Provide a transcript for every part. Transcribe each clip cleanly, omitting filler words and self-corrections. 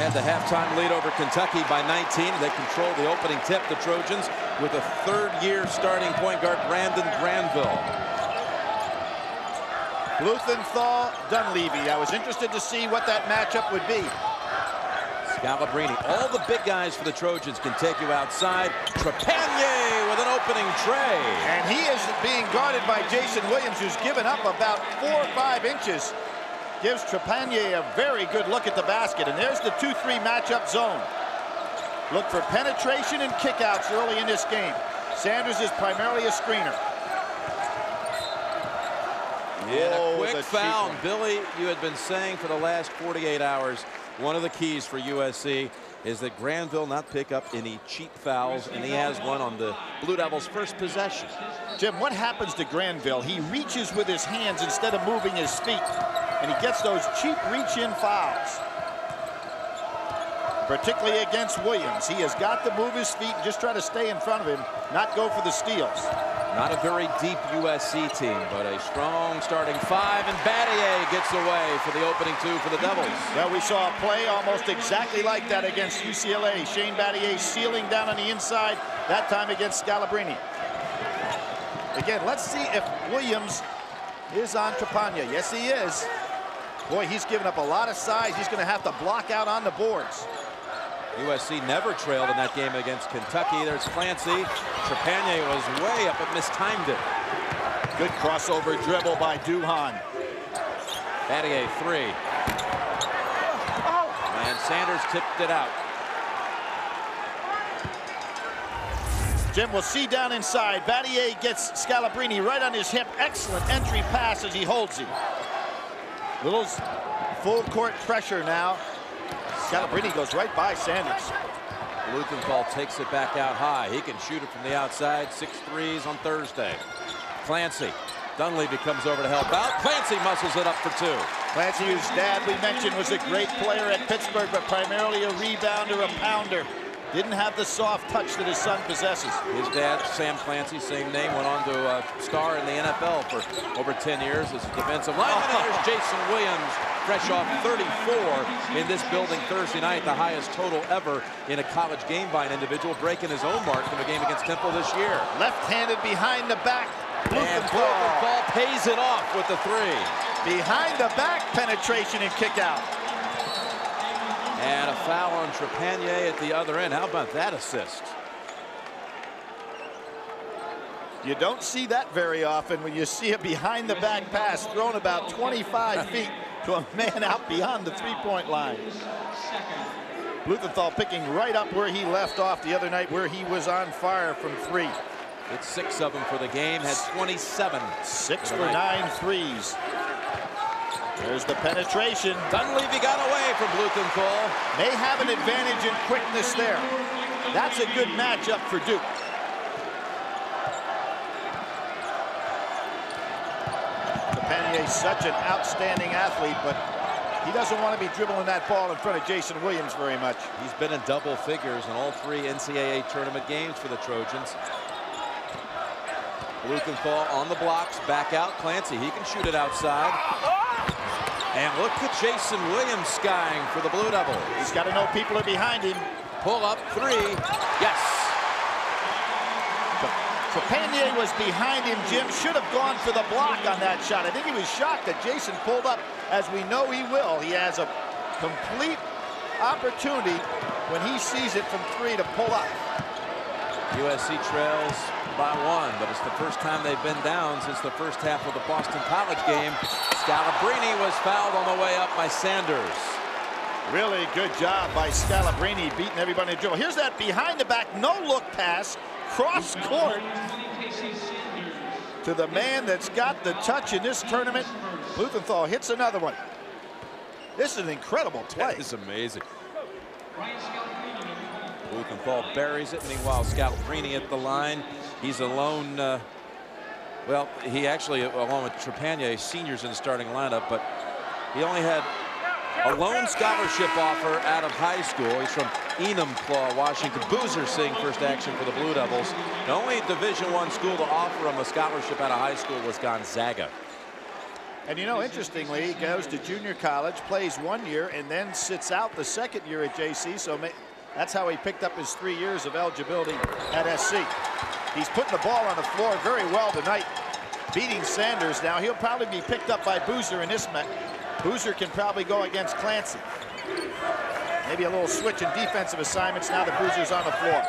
had the halftime lead over Kentucky by 19. They controlled the opening tip, the Trojans, with a third-year starting point guard, Brandon Granville. Blumenthal, Dunleavy. I was interested to see what that matchup would be. Scalabrine, all the big guys for the Trojans can take you outside. Trepanier with an opening tray. And he is being guarded by Jason Williams, who's given up about 4 or 5 inches. Gives Trepanier a very good look at the basket. And there's the 2-3 matchup zone. Look for penetration and kickouts early in this game. Sanders is primarily a screener. Yeah, a quick foul. Billy, you had been saying for the last 48 hours, one of the keys for USC is that Granville not pick up any cheap fouls, and he has one on the Blue Devils' first possession. Jim, what happens to Granville? He reaches with his hands instead of moving his feet, and he gets those cheap reach-in fouls. Particularly against Williams. He has got to move his feet and just try to stay in front of him, not go for the steals. Not a very deep USC team, but a strong starting 5, and Battier gets away for the opening 2 for the Devils. Well, we saw a play almost exactly like that against UCLA. Shane Battier sealing down on the inside, that time against Scalabrine. Again, let's see if Williams is on Trepanier. Yes, he is. Boy, he's given up a lot of size. He's going to have to block out on the boards. USC never trailed in that game against Kentucky. There's Clancy. Trepanier was way up, but mistimed it. Good crossover dribble by Duhan. Battier 3. And Sanders tipped it out. Jim, we'll see down inside. Battier gets Scalabrine right on his hip. Excellent entry pass as he holds him. Little full court pressure now. Scalabrine goes right by Sanders. Blumenthal takes it back out high. He can shoot it from the outside. 6 threes on Thursday. Clancy. Dunleavy comes over to help out. Clancy muscles it up for 2. Clancy, whose dad we mentioned was a great player at Pittsburgh, but primarily a rebounder, a pounder. Didn't have the soft touch that his son possesses. His dad, Sam Clancy, same name, went on to star in the NFL for over 10 years as a defensive lineman. There's Jason Williams, fresh off 34 in this building Thursday night, the highest total ever in a college game by an individual, breaking his own mark from a game against Temple this year. Left-handed behind the back. And Blumenthal pays it off with the 3. Behind the back penetration and kick out. And a foul on Trepanier at the other end. How about that assist? You don't see that very often when you see a behind-the-back pass thrown about 25 feet to a man out beyond the three-point line. Blumenthal picking right up where he left off the other night, where he was on fire from 3. It's 6 of them for the game, had 27. 6 for 9 threes. There's the penetration. Dunleavy got away from Blumenthal. May have an advantage in quickness there. That's a good matchup for Duke. Trepanier is such an outstanding athlete, but he doesn't want to be dribbling that ball in front of Jason Williams very much. He's been in double figures in all 3 NCAA tournament games for the Trojans. Blumenthal on the blocks, back out. Clancy, he can shoot it outside. And look at Jason Williams skying for the Blue Devils. He's got to know people are behind him. Pull up 3. Yes. Trepanier was behind him, Jim. Should have gone for the block on that shot. I think he was shocked that Jason pulled up, as we know he will. He has a complete opportunity when he sees it from 3 to pull up. USC trails by 1, but it's the first time they've been down since the first half of the Boston College game. Scalabrine was fouled on the way up by Sanders. Really good job by Scalabrine, beating everybody in the dribble. Here's that behind-the-back, no-look pass, cross-court to the man that's got the touch in this tournament. Blumenthal hits another one. This is an incredible play. That is amazing. Blumenthal buries it. Meanwhile, Scalabrine at the line. He's alone. Well, he actually, along with Trepanier, seniors in the starting lineup, but he only had a lone scholarship offer out of high school. He's from Enumclaw, Washington. Boozer seeing first action for the Blue Devils. The only Division I school to offer him a scholarship out of high school was Gonzaga. And you know, interestingly, he goes to junior college, plays 1 year, and then sits out the second year at JC. So that's how he picked up his 3 years of eligibility at SC. He's putting the ball on the floor very well tonight, beating Sanders. Now he'll probably be picked up by Boozer in this match. Boozer can probably go against Clancy. Maybe a little switch in defensive assignments now that Boozer's on the floor.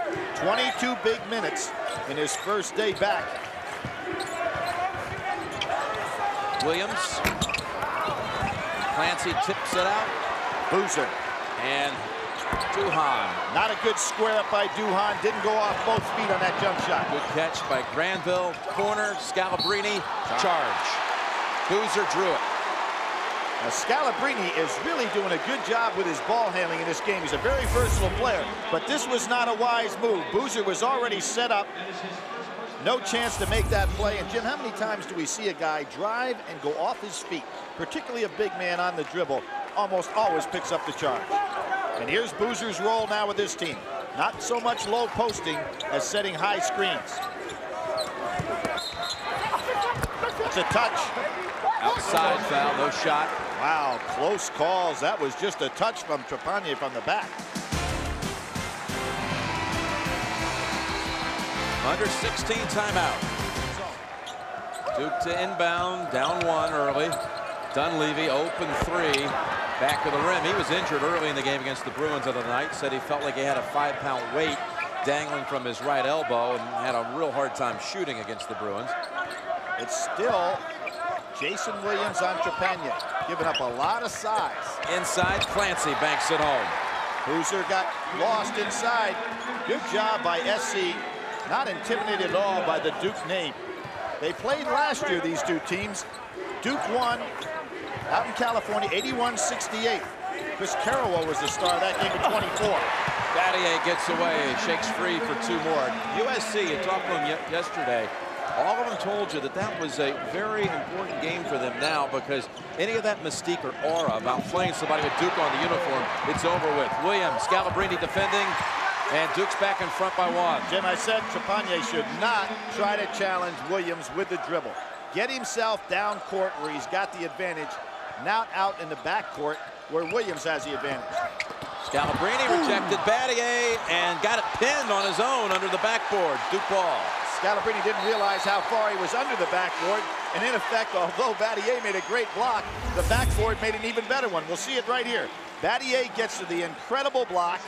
22 big minutes in his first day back. Williams. Clancy tips it out. Boozer. And Duhan. Not a good square up by Duhan. Didn't go off both feet on that jump shot. Good catch by Granville. Corner. Scalabrini. Charge. Boozer drew it. Now, Scalabrini is really doing a good job with his ball handling in this game. He's a very versatile player, but this was not a wise move. Boozer was already set up. No chance to make that play. And Jim, how many times do we see a guy drive and go off his feet, particularly a big man on the dribble, almost always picks up the charge. And here's Boozer's role now with this team. Not so much low posting as setting high screens. It's a touch. Outside foul, no shot. Wow, close calls. That was just a touch from Trepagnier from the back. Under 16 timeout. Duke to inbound, down 1 early. Dunleavy open 3, back of the rim. He was injured early in the game against the Bruins of the night. Said he felt like he had a 5-pound weight dangling from his right elbow and had a real hard time shooting against the Bruins. It's still Jason Williams on Trepagnier, giving up a lot of size. Inside, Clancy banks it home. Boozer got lost inside. Good job by SC. Not intimidated at all by the Duke name. They played last year, these two teams. Duke won out in California, 81-68. Chris Carroll was the star of that game at 24. Battier gets away, shakes free for 2 more. USC, you talked to them yesterday. All of them told you that that was a very important game for them now, because any of that mystique or aura about playing somebody with Duke on the uniform, it's over with. Williams, Scalabrini defending, and Duke's back in front by 1. Jim, I said Trepagnier should not try to challenge Williams with the dribble. Get himself down court where he's got the advantage, not out in the back court where Williams has the advantage. Scalabrini rejected Battier and got it pinned on his own under the backboard. Duke ball. Scalabrini didn't realize how far he was under the backboard, and in effect, although Battier made a great block, the backboard made an even better one. We'll see it right here. Battier gets to the incredible block.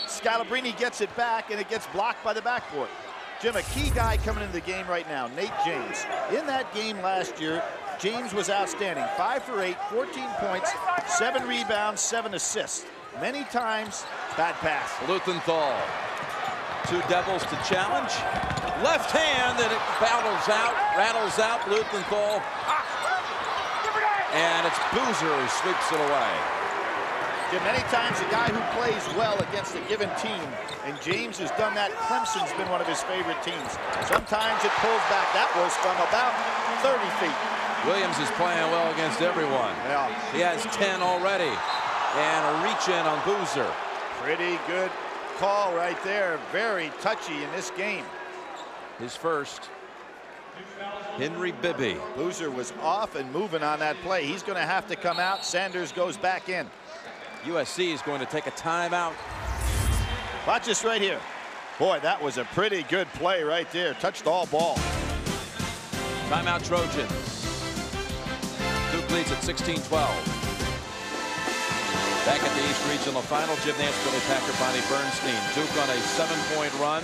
Scalabrini gets it back, and it gets blocked by the backboard. Jim, a key guy coming into the game right now, Nate James. In that game last year, James was outstanding. 5 for 8, 14 points, 7 rebounds, 7 assists. Many times, bad pass. Luthenthal. 2 Devils to challenge. Left hand, and it rattles out Luthenthal. And it's Boozer who sweeps it away. Jim, many times a guy who plays well against a given team, and James has done that. Clemson's been one of his favorite teams. Sometimes it pulls back. That was from about 30 feet. Williams is playing well against everyone. Yeah. He has 10 already. And a reach in on Boozer. Pretty good call right there. Very touchy in this game. His first. Henry Bibby. Boozer was off and moving on that play. He's going to have to come out. Sanders goes back in. USC is going to take a timeout. Watch this right here. Boy, that was a pretty good play right there. Touched all ball. Timeout Trojans. Duke leads at 16-12. Back at the East Regional Final, Jim Nance, Billy Packer, Bonnie Bernstein. Duke on a 7-point run,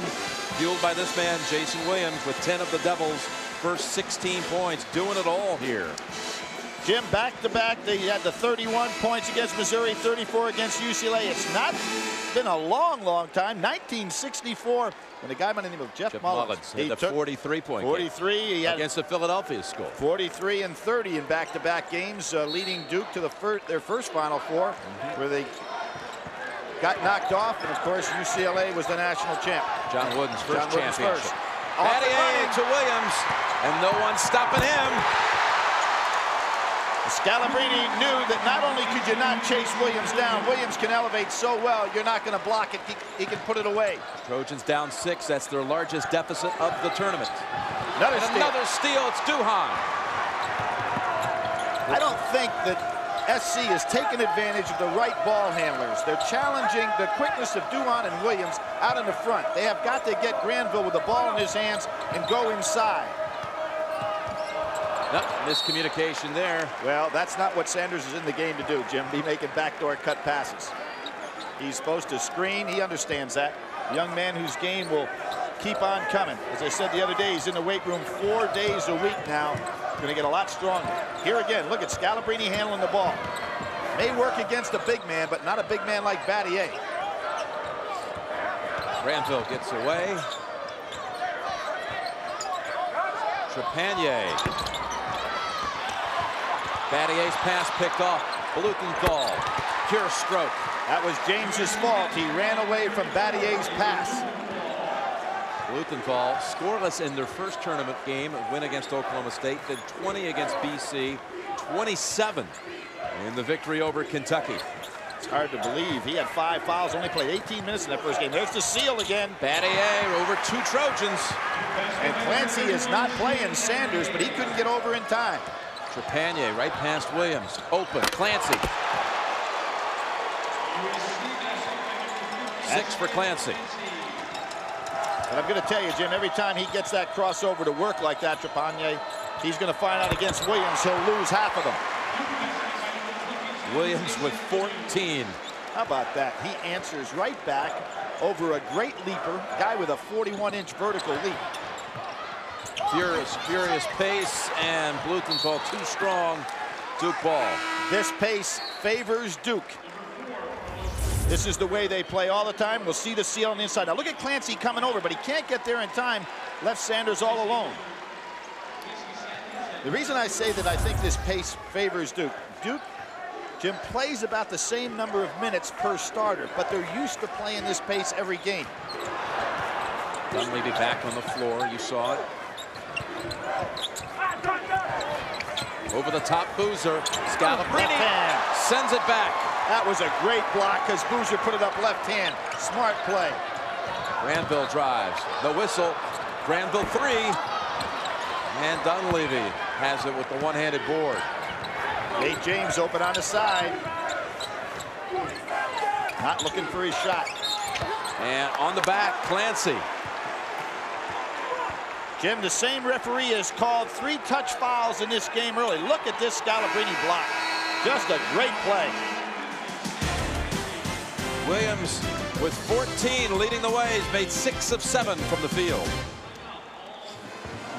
fueled by this man, Jason Williams, with 10 of the Devils' first 16 points, doing it all here. Jim, back-to-back, they had the 31 points against Missouri, 34 against UCLA. It's not been a long, long time. 1964, when a guy by the name of Jeff Mullins. He had the 43-point 43. He had against the Philadelphia school. 43 and 30 in back-to-back games, leading Duke to their first Final Four, where they got knocked off. And, of course, UCLA was the national champ. John Wooden's first championship. Battier to Williams, and no one stopping him. Scalabrini knew that not only could you not chase Williams down, Williams can elevate so well, you're not going to block it. He can put it away. Trojans down 6. That's their largest deficit of the tournament. Another steal. It's Duhan. I don't think that SC has taken advantage of the right ball handlers. They're challenging the quickness of Duhon and Williams out in the front. They have got to get Granville with the ball in his hands and go inside. Nope, miscommunication there. Well, that's not what Sanders is in the game to do, Jim. Be making backdoor cut passes. He's supposed to screen. He understands that. A young man whose game will keep on coming. As I said the other day, he's in the weight room 4 days a week now. Going to get a lot stronger. Here again, look at Scalabrine handling the ball. May work against a big man, but not a big man like Battier. Granville gets away. Trepanier. Battier's pass picked off. Blumenthal. Pure stroke. That was James's fault. He ran away from Battier's pass. Blumenthal scoreless in their first tournament game, a win against Oklahoma State, then 20 against BC, 27 in the victory over Kentucky. It's hard to believe. He had 5 fouls, only played 18 minutes in that first game. There's the seal again. Battier over 2 Trojans. And Clancy is not playing Sanders, but he couldn't get over in time. Trepanier right past Williams. Open. Clancy. 6 for Clancy. And I'm going to tell you, Jim, every time he gets that crossover to work like that, Trepanier, he's going to find out against Williams he'll lose half of them. Williams with 14. How about that? He answers right back over a great leaper, guy with a 41-inch vertical leap. Furious pace, and Blumenthal too strong. Duke ball. This pace favors Duke. This is the way they play all the time. We'll see the seal on the inside. Now look at Clancy coming over, but he can't get there in time. Left Sanders all alone. The reason I say that I think this pace favors Duke, Jim, plays about the same number of minutes per starter, but they're used to playing this pace every game. Dunleavy back on the floor. You saw it. Over the top, Boozer. Scalabrine sends it back. That was a great block because Boozer put it up left hand. Smart play. Granville drives. The whistle. Granville 3. And Dunleavy has it with the one-handed board. Nate James open on the side. Not looking for his shot. And on the back, Clancy. Jim, the same referee has called 3 touch fouls in this game early. Look at this Scalabrine block. Just a great play. Williams with 14 leading the way. He's made 6 of 7 from the field.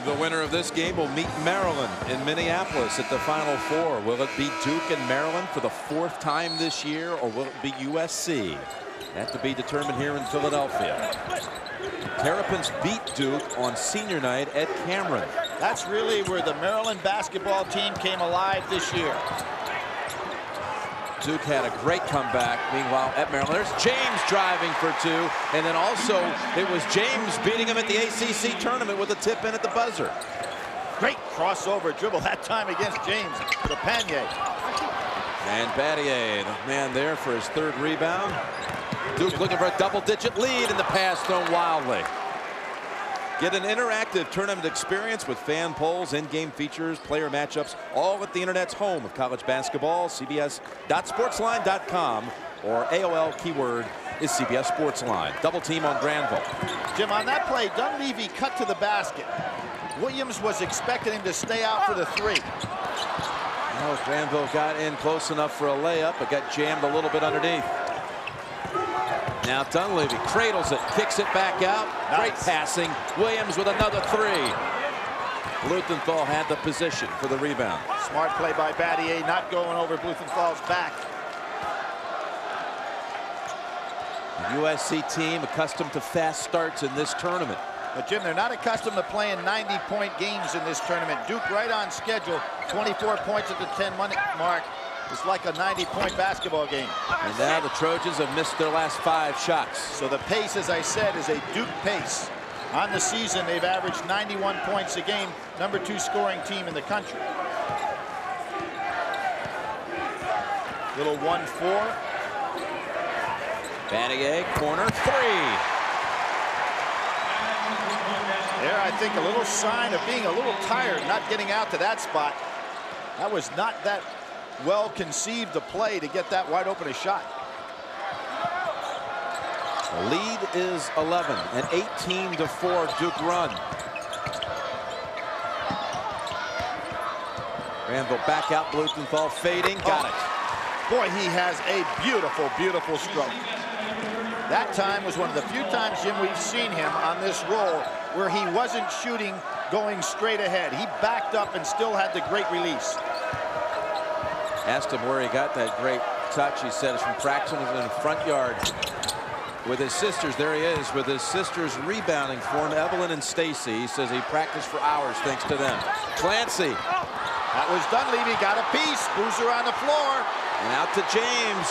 The winner of this game will meet Maryland in Minneapolis at the Final Four. Will it be Duke and Maryland for the 4th time this year, or will it be USC? That to be determined here in Philadelphia. Terrapins beat Duke on senior night at Cameron. That's really where the Maryland basketball team came alive this year. Duke had a great comeback. Meanwhile, at Maryland, there's James driving for 2. And then also, it was James beating him at the ACC tournament with a tip in at the buzzer. Great crossover dribble that time against James. Trepanier. And Battier, the man there for his 3rd rebound. Duke looking for a double-digit lead, and the pass thrown wildly. Get an interactive tournament experience with fan polls, in-game features, player matchups, all at the internet's home of college basketball, cbs.sportsline.com, or AOL keyword is CBS Sportsline. Double team on Granville. Jim, on that play, Dunleavy cut to the basket. Williams was expecting him to stay out for the 3. Oh, Granville got in close enough for a layup, but got jammed a little bit underneath. Now Dunleavy cradles it, kicks it back out. Nice. Great passing. Williams with another 3. Blumenthal had the position for the rebound. Smart play by Battier, not going over Blutenthal's back. The USC team accustomed to fast starts in this tournament. But Jim, they're not accustomed to playing 90-point games in this tournament. Duke right on schedule, 24 points at the 10-minute mark. It's like a 90-point basketball game. And now the Trojans have missed their last 5 shots. So the pace, as I said, is a Duke pace. On the season, they've averaged 91 points a game, number 2 scoring team in the country. Little 1-4. Battier, corner 3. There, I think, a little sign of being a little tired, not getting out to that spot. That was not that well conceived a play to get that wide open a shot. The lead is 11, an 18-4 Duke run. Granville back out, Blumenthal fading, got it. Boy, he has a beautiful, beautiful stroke. That time was one of the few times, Jim, we've seen him on this roll where he wasn't shooting going straight ahead. He backed up and still had the great release. Asked him where he got that great touch. He said it's from practicing in the front yard with his sisters. There he is with his sisters rebounding for him, Evelyn and Stacy. He says he practiced for hours thanks to them. Clancy. That was Dunleavy, got a piece. Boozer on the floor. And out to James.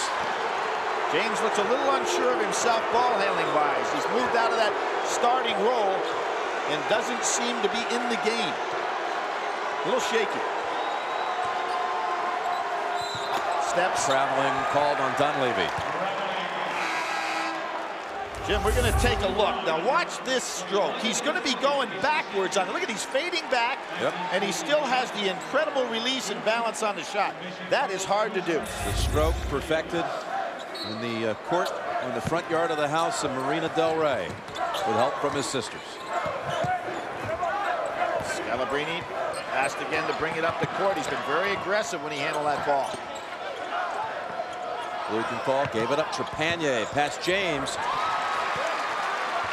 James looks a little unsure of himself ball handling wise. He's moved out of that starting role and doesn't seem to be in the game. A little shaky. Steps. Traveling called on Dunleavy. Jim, we're going to take a look. Now watch this stroke. He's going to be going backwards on it. Look at, he's fading back, and he still has the incredible release and balance on the shot. That is hard to do. The stroke perfected in the court in the front yard of the house of Marina Del Rey with help from his sisters. Scalabrine asked again to bring it up the court. He's been very aggressive when he handled that ball. Blumenthal gave it up. Trepanier past James.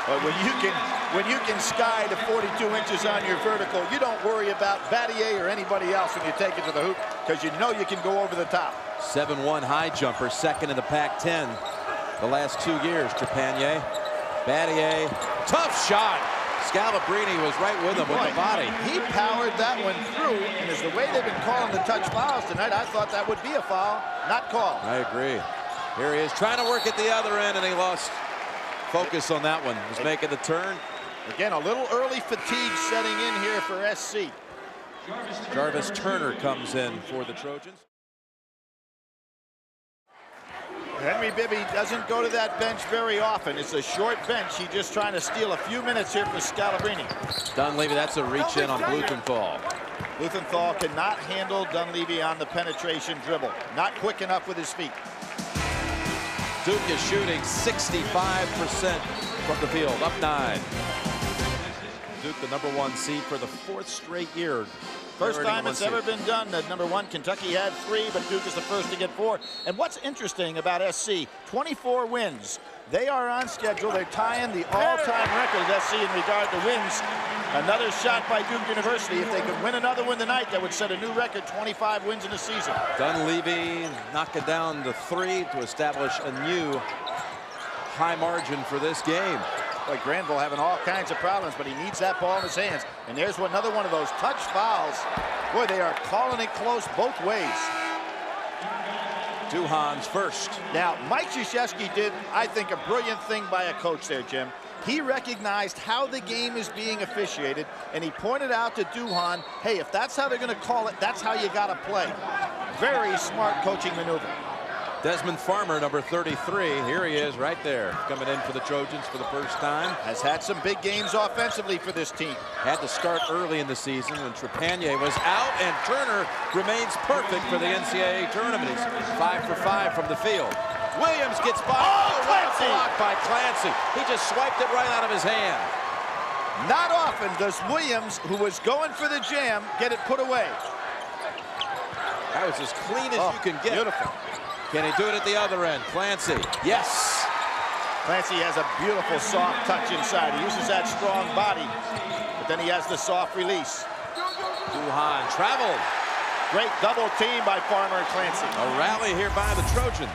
But when you can sky to 42 inches on your vertical, you don't worry about Battier or anybody else when you take it to the hoop, because you know you can go over the top. 7-1 high jumper, second in the Pac-10 the last 2 years. Trepanier, Battier, tough shot. Scalabrine was right with him with the body. He powered that one through, and as the way they've been calling the touch fouls tonight, I thought that would be a foul, not called. I agree. Here he is trying to work at the other end, and he lost focus on that one. He's making the turn. Again, a little early fatigue setting in here for SC. Jarvis Turner comes in for the Trojans. Henry Bibby doesn't go to that bench very often. It's a short bench. He's just trying to steal a few minutes here for Scalabrine. Dunleavy, that's a reach in on Blumenthal. Blumenthal cannot handle Dunleavy on the penetration dribble. Not quick enough with his feet. Duke is shooting 65% from the field, up 9. Duke, the #1 seed for the 4th straight year. First time it's ever been done. At #1, Kentucky had 3, but Duke is the first to get 4. And what's interesting about SC, 24 wins. They are on schedule. They're tying the all-time record of SC in regard to wins. Another shot by Duke University. If they could win another one tonight, that would set a new record, 25 wins in a season. Dunleavy knocking down the 3 to establish a new high margin for this game. Boy, Granville having all kinds of problems, but he needs that ball in his hands. And there's another one of those touch fouls. Boy, they are calling it close both ways. Duhan's first. Now, Mike Krzyzewski did, I think, a brilliant thing by a coach there, Jim. He recognized how the game is being officiated, and he pointed out to Duhan, hey, if that's how they're going to call it, that's how you got to play. Very smart coaching maneuver. Desmond Farmer, number 33. Here he is right there, coming in for the Trojans for the first time. Has had some big games offensively for this team. Had to start early in the season when Trepanier was out, and Turner remains perfect for the NCAA tournament. He's 5 for 5 from the field. Williams gets by. Clancy! Blocked by Clancy. He just swiped it right out of his hand. Not often does Williams, who was going for the jam, get it put away. That was as clean as you can get. Beautiful. Can he do it at the other end? Clancy, yes. Clancy has a beautiful soft touch inside. He uses that strong body, but then he has the soft release. Duhan traveled. Great double team by Farmer and Clancy. A rally here by the Trojans.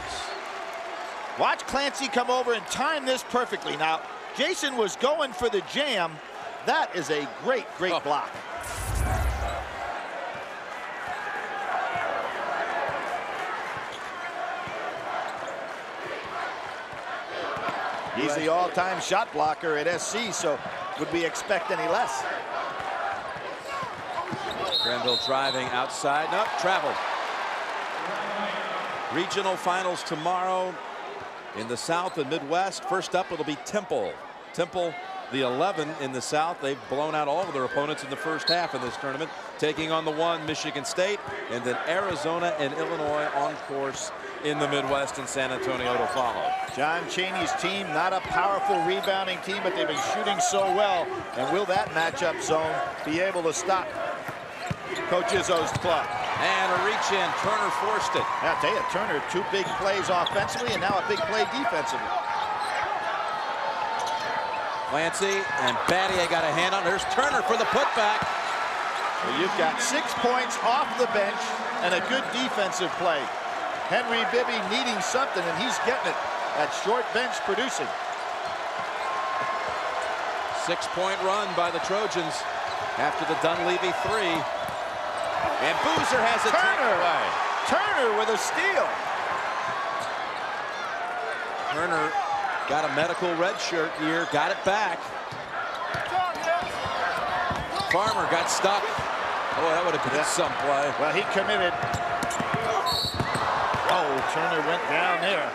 Watch Clancy come over and time this perfectly. Now, Jason was going for the jam. That is a great, great block. He's the all-time shot blocker at SC, so would we expect any less? Granville driving outside. Nope, traveled. Regional finals tomorrow in the South and Midwest. First up, it'll be Temple. Temple the 11 in the South. They've blown out all of their opponents in the first half in this tournament, taking on the 1 Michigan State, and then Arizona and Illinois on course in the Midwest and San Antonio to follow. John Chaney's team, not a powerful rebounding team, but they've been shooting so well. And will that matchup zone be able to stop Coach Izzo's club? And a reach in. Turner forced it. I'll tell you, Turner, 2 big plays offensively and now a big play defensively. Clancy and Battier got a hand on. There's Turner for the putback. Well, you've got 6 points off the bench and a good defensive play. Henry Bibby needing something, and he's getting it. That short bench producing. 6-point run by the Trojans after the Dunleavy 3. And Boozer has it taken away. Turner with a steal. Turner got a medical redshirt year, got it back. Farmer got stuck. Oh, that would have been some play. Well, he committed. Oh, Turner went down there.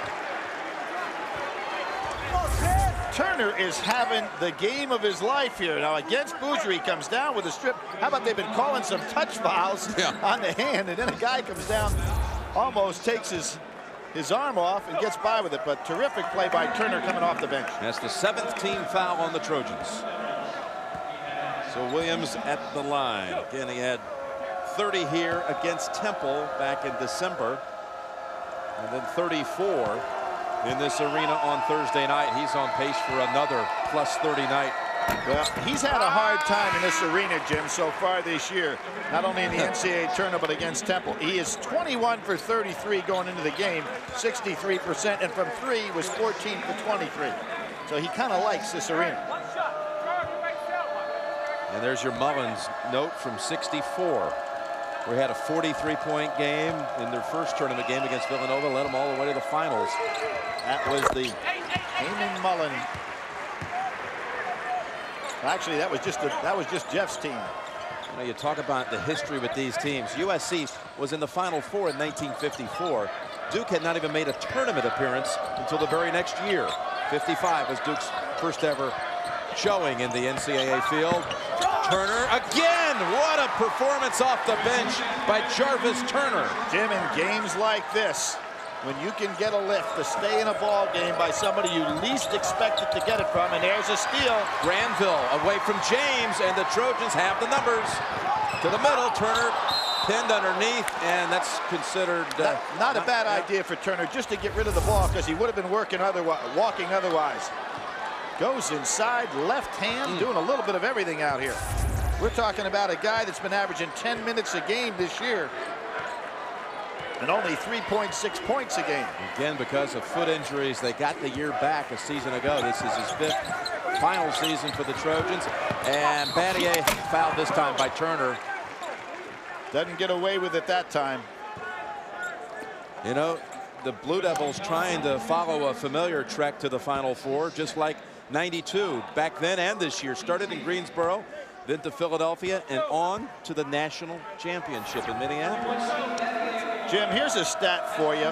Turner is having the game of his life here. Now, against Boozer, he comes down with a strip. How about they've been calling some touch fouls on the hand, and then a guy comes down, almost takes his arm off and gets by with it. But terrific play by Turner coming off the bench. That's the 7th team foul on the Trojans. So Williams at the line. Again, he had 30 here against Temple back in December. And then 34 in this arena on Thursday night. He's on pace for another plus 30 night. Well, he's had a hard time in this arena, Jim, so far this year. Not only in the NCAA tournament, but against Temple. He is 21 for 33 going into the game, 63%, and from 3 was 14 for 23. So he kind of likes this arena. And there's your Mullins note from 64. We had a 43-point game in their first tournament game against Villanova, led them all the way to the finals. That was the Eamon Mullen. Actually, that was just Jeff's team. You know, you talk about the history with these teams. USC was in the Final Four in 1954. Duke had not even made a tournament appearance until the very next year. 55 was Duke's first ever showing in the NCAA field. Turner again. What a performance off the bench by Jarvis Turner. Jim, in games like this, when you can get a lift to stay in a ball game by somebody you least expected to get it from, and there's a steal. Granville away from James, and the Trojans have the numbers. To the middle, Turner pinned underneath, and that's considered not a bad idea for Turner, just to get rid of the ball, because he would have been walking otherwise. Goes inside, left hand, doing a little bit of everything out here. We're talking about a guy that's been averaging 10 minutes a game this year and only 3.6 points a game. Again, because of foot injuries, they got the year back a season ago. This is his 5th final season for the Trojans. And Battier fouled this time by Turner. Doesn't get away with it that time. You know, the Blue Devils trying to follow a familiar trek to the Final Four, just like 92 back then and this year. Started in Greensboro, then to Philadelphia, and on to the national championship in Minneapolis. Jim, here's a stat for you.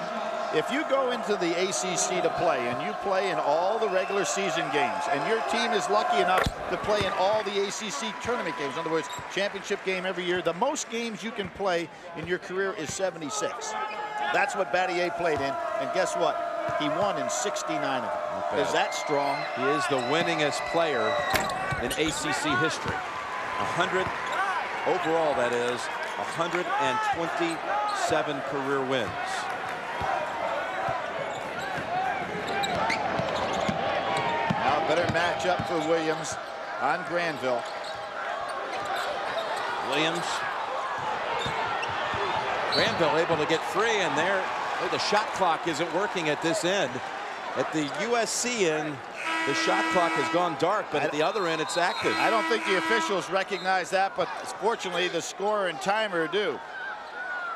If you go into the ACC to play, and you play in all the regular season games, and your team is lucky enough to play in all the ACC tournament games, in other words, championship game every year, the most games you can play in your career is 76. That's what Battier played in, and guess what? He won in 69 of them. Okay. Is that strong? He is the winningest player in ACC history. 100 overall, that is, 127 career wins. Now a better matchup for Williams on Granville. Williams. Granville able to get free, and there the shot clock isn't working at this end. At the USC end, the shot clock has gone dark, but at the other end, it's active. I don't think the officials recognize that, but fortunately, the scorer and timer do.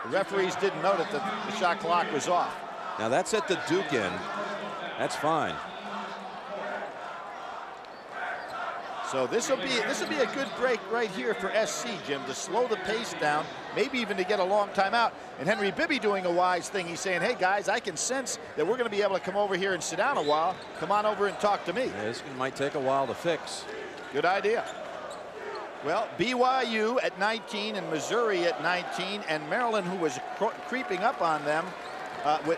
The referees didn't note that the shot clock was off. Now that's at the Duke end. That's fine. So this will be a good break right here for SC, Jim, to slow the pace down, maybe even to get a long timeout. And Henry Bibby doing a wise thing. He's saying, hey, guys, I can sense that we're going to be able to come over here and sit down a while. Come on over and talk to me. Yeah, this might take a while to fix. Good idea. Well, BYU at 19 and Missouri at 19, and Maryland, who was creeping up on them,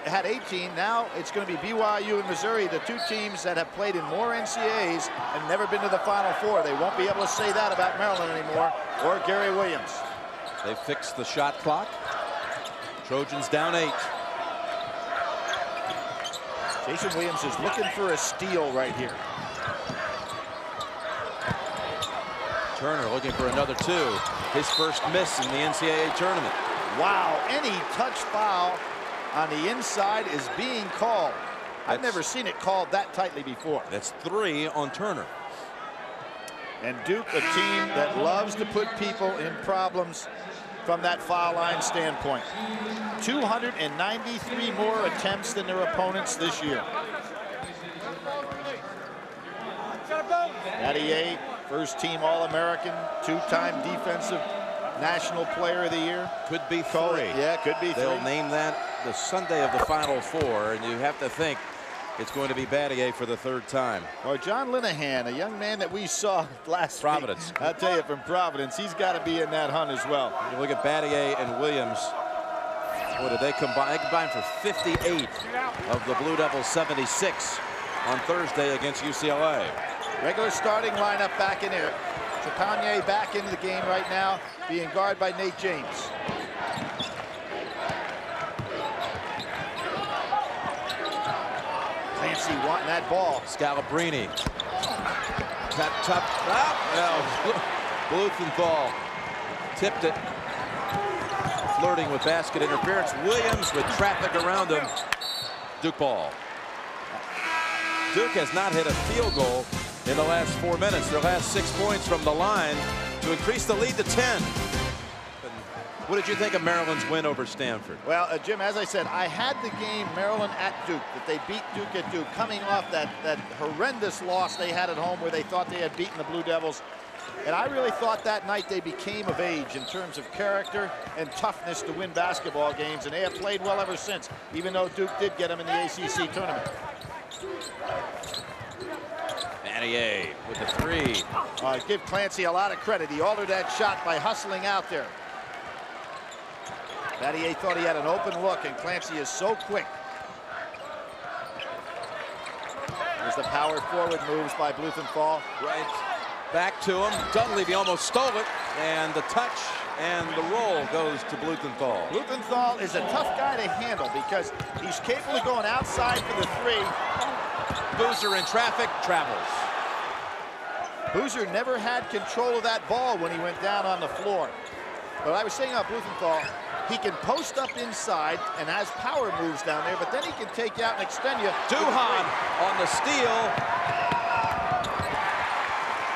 had 18. Now it's going to be BYU and Missouri, the two teams that have played in more NCAAs and never been to the Final Four. They won't be able to say that about Maryland anymore, or Gary Williams. They fixed the shot clock. Trojans down 8. Jason Williams is looking for a steal right here. Turner looking for another 2. His first miss in the NCAA tournament. Wow, any touch foul on the inside is being called. I've never seen it called that tightly before. That's 3 on Turner. And Duke, a team that loves to put people in problems from that foul line standpoint. 293 more attempts than their opponents this year. Battier, first team All-American, 2-time defensive national player of the year. Could be 3. Yeah, could be 3. They'll name that the Sunday of the Final Four, and you have to think it's going to be Battier for the 3rd time. Or John Linehan, a young man that we saw last Providence. week. I'll tell you, from Providence, he's got to be in that hunt as well. You look at Battier and Williams. What did they combine? They combined for 58 of the Blue Devils' 76 on Thursday against UCLA. Regular starting lineup back in here. Trepanier back into the game right now, being guarded by Nate James. Clancy wanting that ball. Scalabrini. Top. Blumenthal tipped it. Flirting with basket interference. Williams with traffic around him. Duke ball. Duke has not hit a field goal in the last 4 minutes. Their last 6 points from the line to increase the lead to 10. What did you think of Maryland's win over Stanford? Well, Jim, as I said, I had the game Maryland at Duke, that they beat Duke at Duke, coming off that horrendous loss they had at home where they thought they had beaten the Blue Devils. And I really thought that night they became of age in terms of character and toughness to win basketball games, and they have played well ever since, even though Duke did get them in the ACC tournament. Battier with the 3. Give Clancy a lot of credit. He altered that shot by hustling out there. Battier thought he had an open look, and Clancy is so quick. There's the power forward moves by Blumenthal. Right back to him. Dunleavy almost stole it, and the touch and the roll goes to Blumenthal. Blumenthal is a tough guy to handle because he's capable of going outside for the 3. Boozer in traffic, travels. Boozer never had control of that ball when he went down on the floor. But I was saying about Blumenthal, he can post up inside and has power moves down there, but then he can take you out and extend you. Duhan on the steal.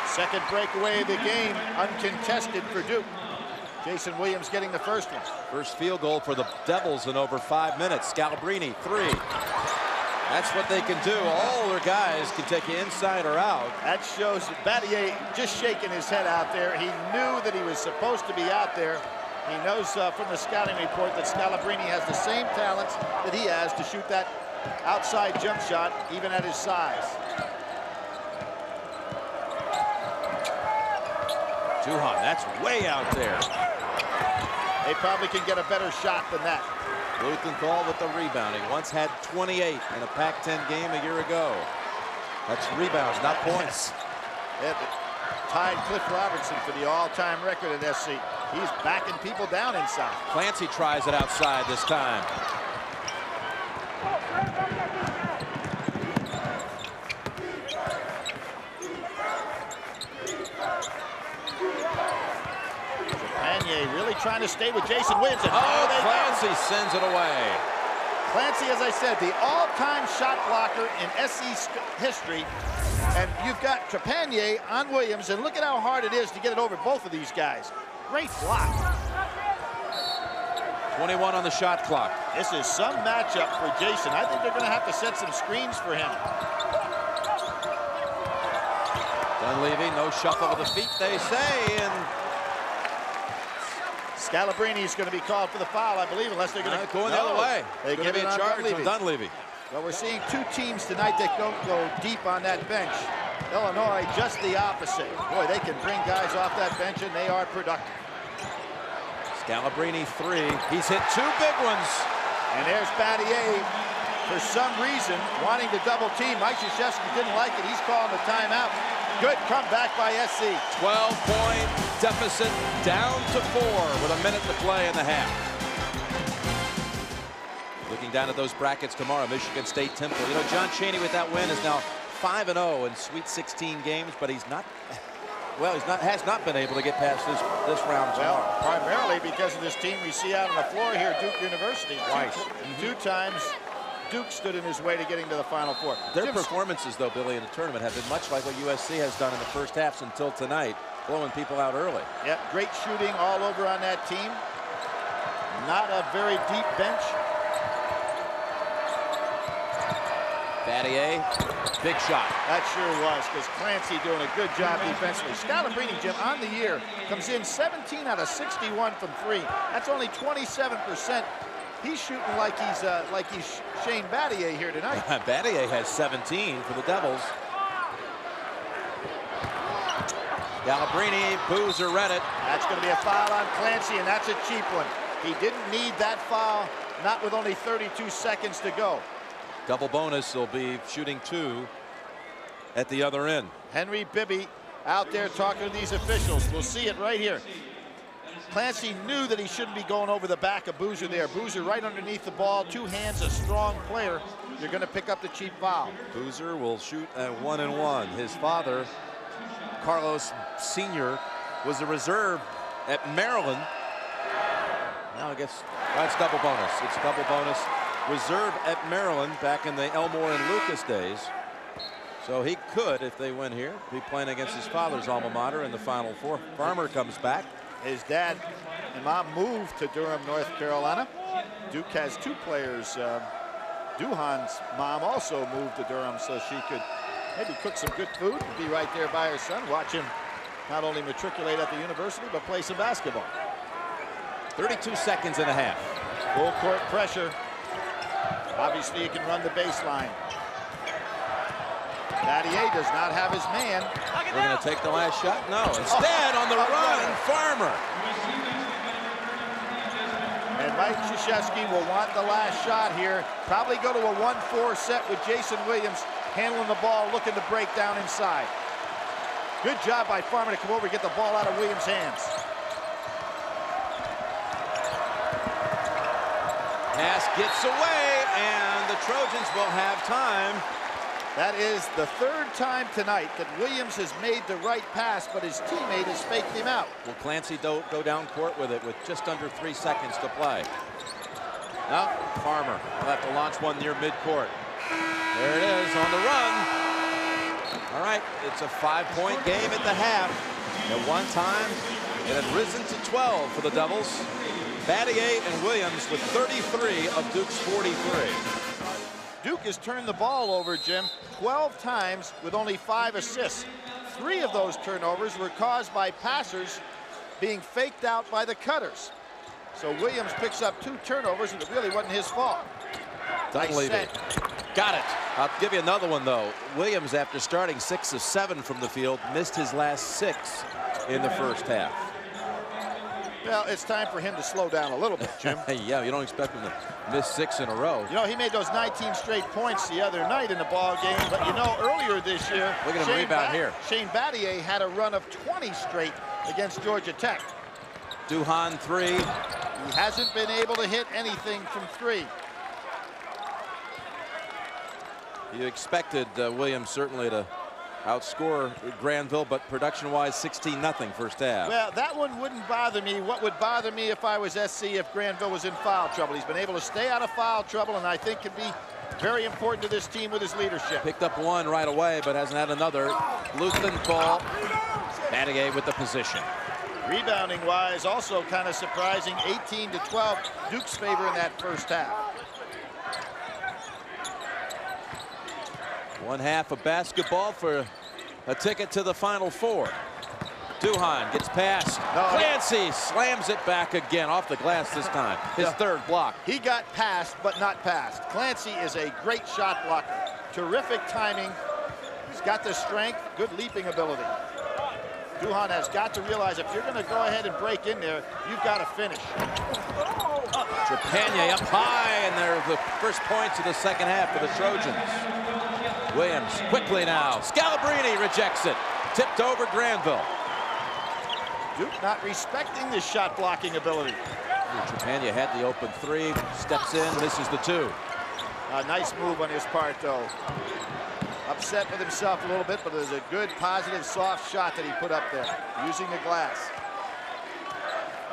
Second breakaway of the game, uncontested for Duke. Jason Williams getting the first one. First field goal for the Devils in over 5 minutes. Scalabrini, 3. That's what they can do. All their guys can take you inside or out. That shows Battier just shaking his head out there. He knew that he was supposed to be out there. He knows from the scouting report that Scalabrini has the same talents that he has to shoot that outside jump shot, even at his size. Duhan, that's way out there. They probably can get a better shot than that. Blumenthal with the rebound. He once had 28 in a Pac-10 game a year ago. That's rebounds, not points. Tied Cliff Robertson for the all-time record at SC. He's backing people down inside. Clancy tries it outside this time. Trepanier really trying to stay with Jason Williams. Clancy sends it away. Clancy, as I said, the all-time shot blocker in SC history. And you've got Trepanier on Williams, and look at how hard it is to get it over both of these guys. Great block. 21 on the shot clock. This is some matchup for Jason. I think they're going to have to set some screens for him. Dunleavy, no shuffle of the feet, they say, and Scalabrini is going to be called for the foul, I believe, unless they're going to go the other way. They give it a charge on Dunleavy. Well, we're seeing two teams tonight that don't go deep on that bench. Illinois just the opposite. Boy, they can bring guys off that bench, and they are productive. Scalabrine 3. He's hit 2 big ones. And there's Battier, for some reason, wanting to double team. Mike Krzyzewski didn't like it. He's calling the timeout. Good comeback by SC. 12-point deficit down to 4 with a minute to play in the half. Looking down at those brackets tomorrow, Michigan State Temple. You know, John Chaney with that win is now 5-0 in Sweet 16 games, but he's not. Well, has not been able to get past this round. Well, primarily because of this team we see out on the floor here, Duke University. Twice. Two times Duke stood in his way to getting to the Final Four. Their performances, though, Billy, in the tournament have been much like what USC has done in the first halves until tonight, blowing people out early. Yeah, great shooting all over on that team. Not a very deep bench. Battier, big shot. That sure was, because Clancy doing a good job defensively. Scalabrine, Jim, on the year, comes in 17 out of 61 from 3. That's only 27%. He's shooting like he's Shane Battier here tonight. Battier has 17 for the Devils. Scalabrine, Boozer read it. That's going to be a foul on Clancy, and that's a cheap one. He didn't need that foul, not with only 32 seconds to go. Double bonus, he'll be shooting 2 at the other end. Henry Bibby out there talking to these officials. We'll see it right here. Clancy knew that he shouldn't be going over the back of Boozer there. Boozer right underneath the ball, 2 hands, a strong player. You're going to pick up the cheap foul. Boozer will shoot at 1-1. His father, Carlos Sr., was a reserve at Maryland. Now I guess that's double bonus. It's double bonus. Reserve at Maryland back in the Elmore and Lucas days. So he could, if they win here, be playing against his father's alma mater in the Final Four. Farmer comes back. His dad and mom moved to Durham, North Carolina. Duke has 2 players. Duhan's mom also moved to Durham so she could maybe cook some good food and be right there by her son. Watch him not only matriculate at the university, but play some basketball. 32 seconds and a half. Full court pressure. Obviously, he can run the baseline. Battier does not have his man. We're going to take the last shot? No. Instead, on the run, Farmer. And Mike Krzyzewski will want the last shot here. Probably go to a 1-4 set with Jason Williams handling the ball, looking to break down inside. Good job by Farmer to come over and get the ball out of Williams' hands. Pass gets away, and the Trojans will have time. That is the 3rd time tonight that Williams has made the right pass, but his teammate has faked him out. Will Clancy go down court with it with just under 3 seconds to play? Now, Farmer will have to launch one near midcourt. There it is on the run. All right, it's a 5-point game at the half. At one time, it had risen to 12 for the Devils. Battier and Williams with 33 of Duke's 43. Duke has turned the ball over, Jim, 12 times with only 5 assists. 3 of those turnovers were caused by passers being faked out by the cutters. So Williams picks up 2 turnovers, and it really wasn't his fault. Don't leave it. Got it. I'll give you another one, though. Williams, after starting 6 of 7 from the field, missed his last 6 in the first half. Well, it's time for him to slow down a little bit, Jim. Yeah, you don't expect him to miss 6 in a row. You know, he made those 19 straight points the other night in the ball game, but you know, earlier this year, look at him rebound here. Shane Battier had a run of 20 straight against Georgia Tech. Duhan 3. He hasn't been able to hit anything from 3. You expected Williams certainly to outscore Granville, but production-wise, 16-0 first half. Well, that one wouldn't bother me. What would bother me if I was SC if Granville was in foul trouble? He's been able to stay out of foul trouble, and I think can be very important to this team with his leadership. Picked up 1 right away, but hasn't had another. Luthen ball. Battier with the position. Rebounding-wise, also kind of surprising. 18-12, Duke's favor in that first half. 1 half of basketball for a ticket to the Final Four. Duhan gets past. Clancy slams it back again off the glass this time. His 3rd block. He got past, but not past. Clancy is a great shot blocker. Terrific timing. He's got the strength, good leaping ability. Duhan has got to realize if you're going to go ahead and break in there, you've got to finish. Trepanier up high, and they're the first points of the second half for the Trojans. Williams quickly now. Scalabrine rejects it. Tipped over Granville. Duke not respecting this shot blocking ability. Trepanier had the open three, steps in, misses the two. A nice move on his part, though. Upset with himself a little bit, but it was a good, positive, soft shot that he put up there, using the glass.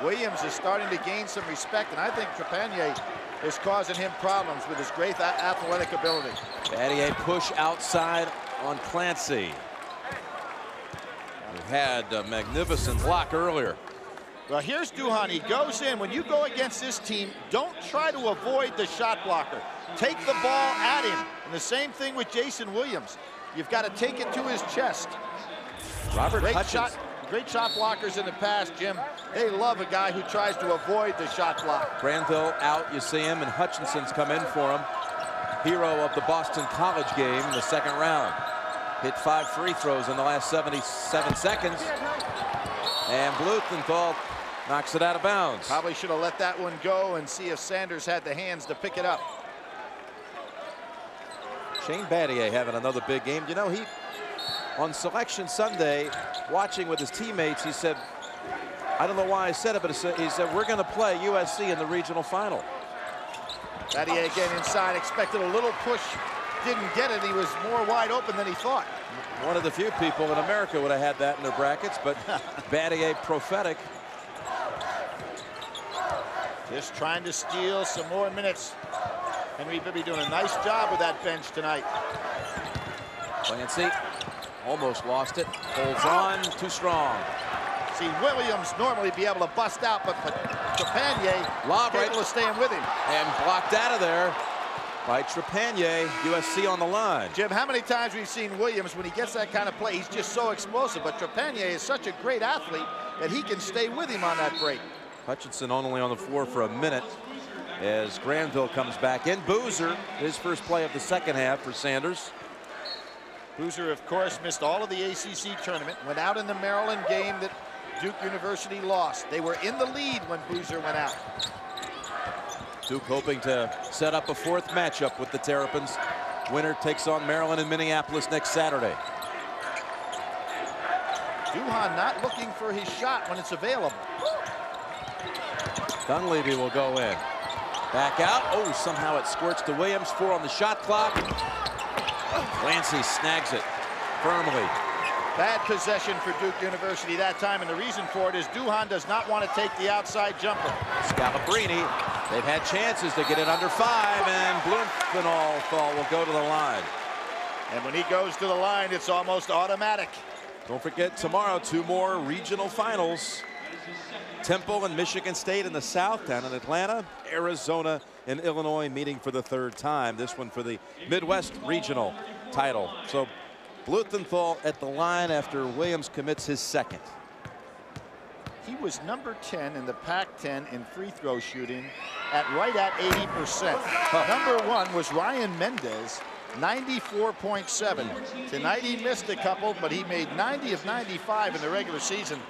Williams is starting to gain some respect, and I think Trepanier is causing him problems with his great athletic ability. Battier push outside on Clancy. Who had a magnificent block earlier. Well, here's Duhan. He goes in. When you go against this team, don't try to avoid the shot blocker. Take the ball at him. And the same thing with Jason Williams. You've got to take it to his chest. Great shot blockers in the past, Jim. They love a guy who tries to avoid the shot block. Granville out, you see him, and Hutchinson's come in for him. Hero of the Boston College game in the second round. Hit 5 free throws in the last 77 seconds. And Blumenthal knocks it out of bounds. Probably should have let that one go and see if Sanders had the hands to pick it up. Shane Battier having another big game. You know, he, on Selection Sunday, watching with his teammates, he said, I don't know why I said it, but he said, we're going to play USC in the regional final. Battier again inside, expected a little push, didn't get it. He was more wide open than he thought. One of the few people in America would have had that in their brackets, but Battier prophetic. Just trying to steal some more minutes. Henry Bibby doing a nice job with that bench tonight. Clancy almost lost it. Holds on, too strong. See, Williams normally be able to bust out, but Trepanier lob able to stay with him. And blocked out of there by Trepanier. USC on the line. Jim, how many times we've seen Williams, when he gets that kind of play, he's just so explosive. But Trepanier is such a great athlete that he can stay with him on that break. Hutchinson only on the floor for a minute as Granville comes back in. Boozer, his first play of the second half for Sanders. Boozer, of course, missed all of the ACC tournament, went out in the Maryland game that Duke University lost. They were in the lead when Boozer went out. Duke hoping to set up a fourth matchup with the Terrapins. Winner takes on Maryland and Minneapolis next Saturday. Duhan not looking for his shot when it's available. Dunleavy will go in. Back out. Oh, somehow it squirts to Williams. 4 on the shot clock. Clancy snags it firmly. Bad possession for Duke University that time, and the reason for it is Duhan does not want to take the outside jumper. Scalabrine, they've had chances to get it under 5, and Blumenthal will go to the line. And when he goes to the line, it's almost automatic. Don't forget, tomorrow, 2 more regional finals. Temple and Michigan State in the South, down in Atlanta. Arizona and Illinois meeting for the 3rd time. This one for the Midwest regional title. So Blumenthal at the line after Williams commits his 2nd. He was number 10 in the Pac-10 in free throw shooting right at 80%. Number 1 was Ryan Mendez, 94.7. Tonight he missed a couple, but he made 90 of 95 in the regular season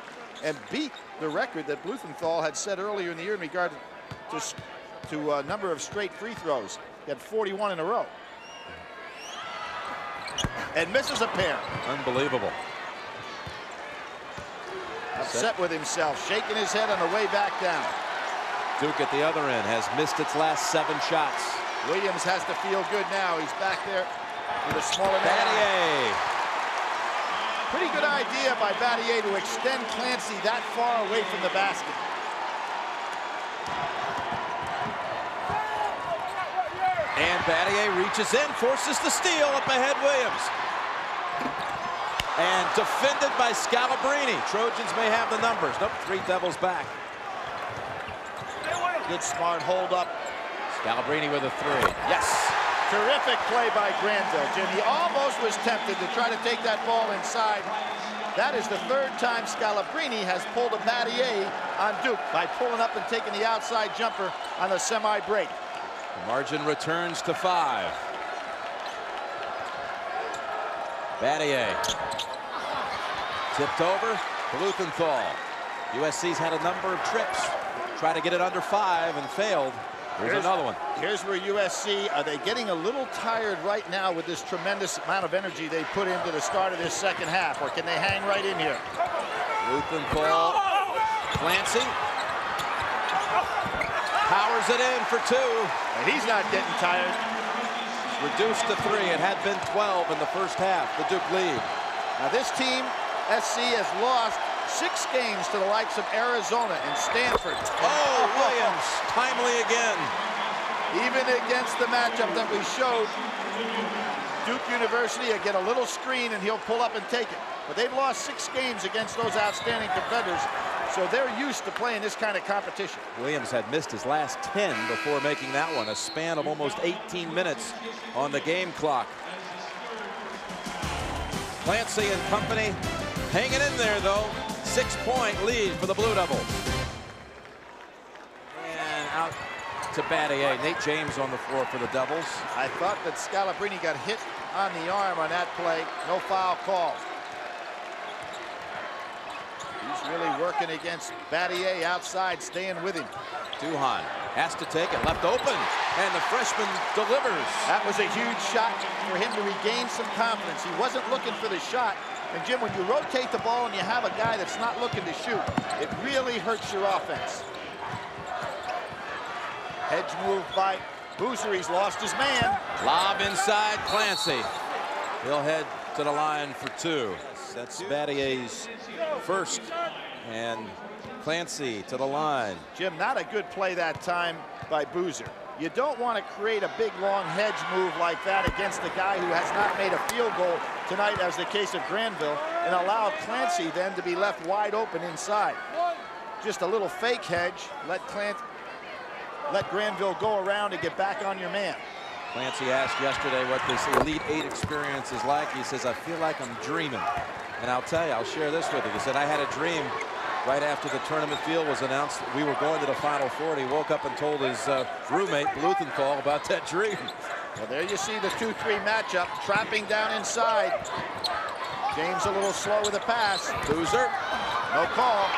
and beat the record that Blumenthal had set earlier in the year in regard to number of straight free throws. He had 41 in a row. And misses a pair. Unbelievable. Upset with himself, shaking his head on the way back down. Duke at the other end has missed its last 7 shots. Williams has to feel good now. He's back there with a smaller Battier. Pretty good idea by Battier to extend Clancy that far away from the basket. And Battier reaches in, forces the steal, up ahead Williams. And defended by Scalabrine. Trojans may have the numbers. Nope, 3 Devils back. Good smart hold up. Scalabrine with a 3. Yes. Terrific play by Granville, Jim. He almost was tempted to try to take that ball inside. That is the 3rd time Scalabrine has pulled a Battier on Duke by pulling up and taking the outside jumper on the semi-break. The margin returns to 5. Battier. Tipped over. Blumenthal. USC's had a number of trips. Try to get it under 5 and failed. Here's another one. Here's where USC, are they getting a little tired right now with this tremendous amount of energy they put into the start of this second half, or can they hang right in here? Blumenthal. Clancy. Powers it in for 2. And he's not getting tired. Reduced to 3. It had been 12 in the first half. The Duke lead. Now this team, SC, has lost 6 games to the likes of Arizona and Stanford. Oh, Williams, timely again. Even against the matchup that we showed, Duke University will get a little screen and he'll pull up and take it. But they've lost 6 games against those outstanding competitors, so they're used to playing this kind of competition. Williams had missed his last 10 before making that one, a span of almost 18 minutes on the game clock. Clancy and company hanging in there, though. 6-point lead for the Blue Devils. And out to Battier. Nate James on the floor for the Devils. I thought that Scalabrine got hit on the arm on that play. No foul call. He's really working against Battier outside, staying with him. Duhan has to take it, left open, and the freshman delivers. That was a huge shot for him to regain some confidence. He wasn't looking for the shot. And Jim, when you rotate the ball and you have a guy that's not looking to shoot, it really hurts your offense. Hedge move by Boozer. He's lost his man. Lob inside Clancy. He'll head to the line for 2. That's Battier's first. And Clancy to the line. Jim, not a good play that time by Boozer. You don't want to create a big, long hedge move like that against a guy who has not made a field goal tonight, as the case of Granville, and allow Clancy then to be left wide open inside. Just a little fake hedge. Let Granville go around and get back on your man. Clancy asked yesterday what this Elite 8 experience is like. He says, I feel like I'm dreaming. And I'll tell you, I'll share this with you. He said, I had a dream right after the tournament field was announced that we were going to the Final Four. He woke up and told his roommate, Blumenthal, about that dream. Well, there you see the 2-3 matchup, trapping down inside. James a little slow with the pass. Boozer. No call.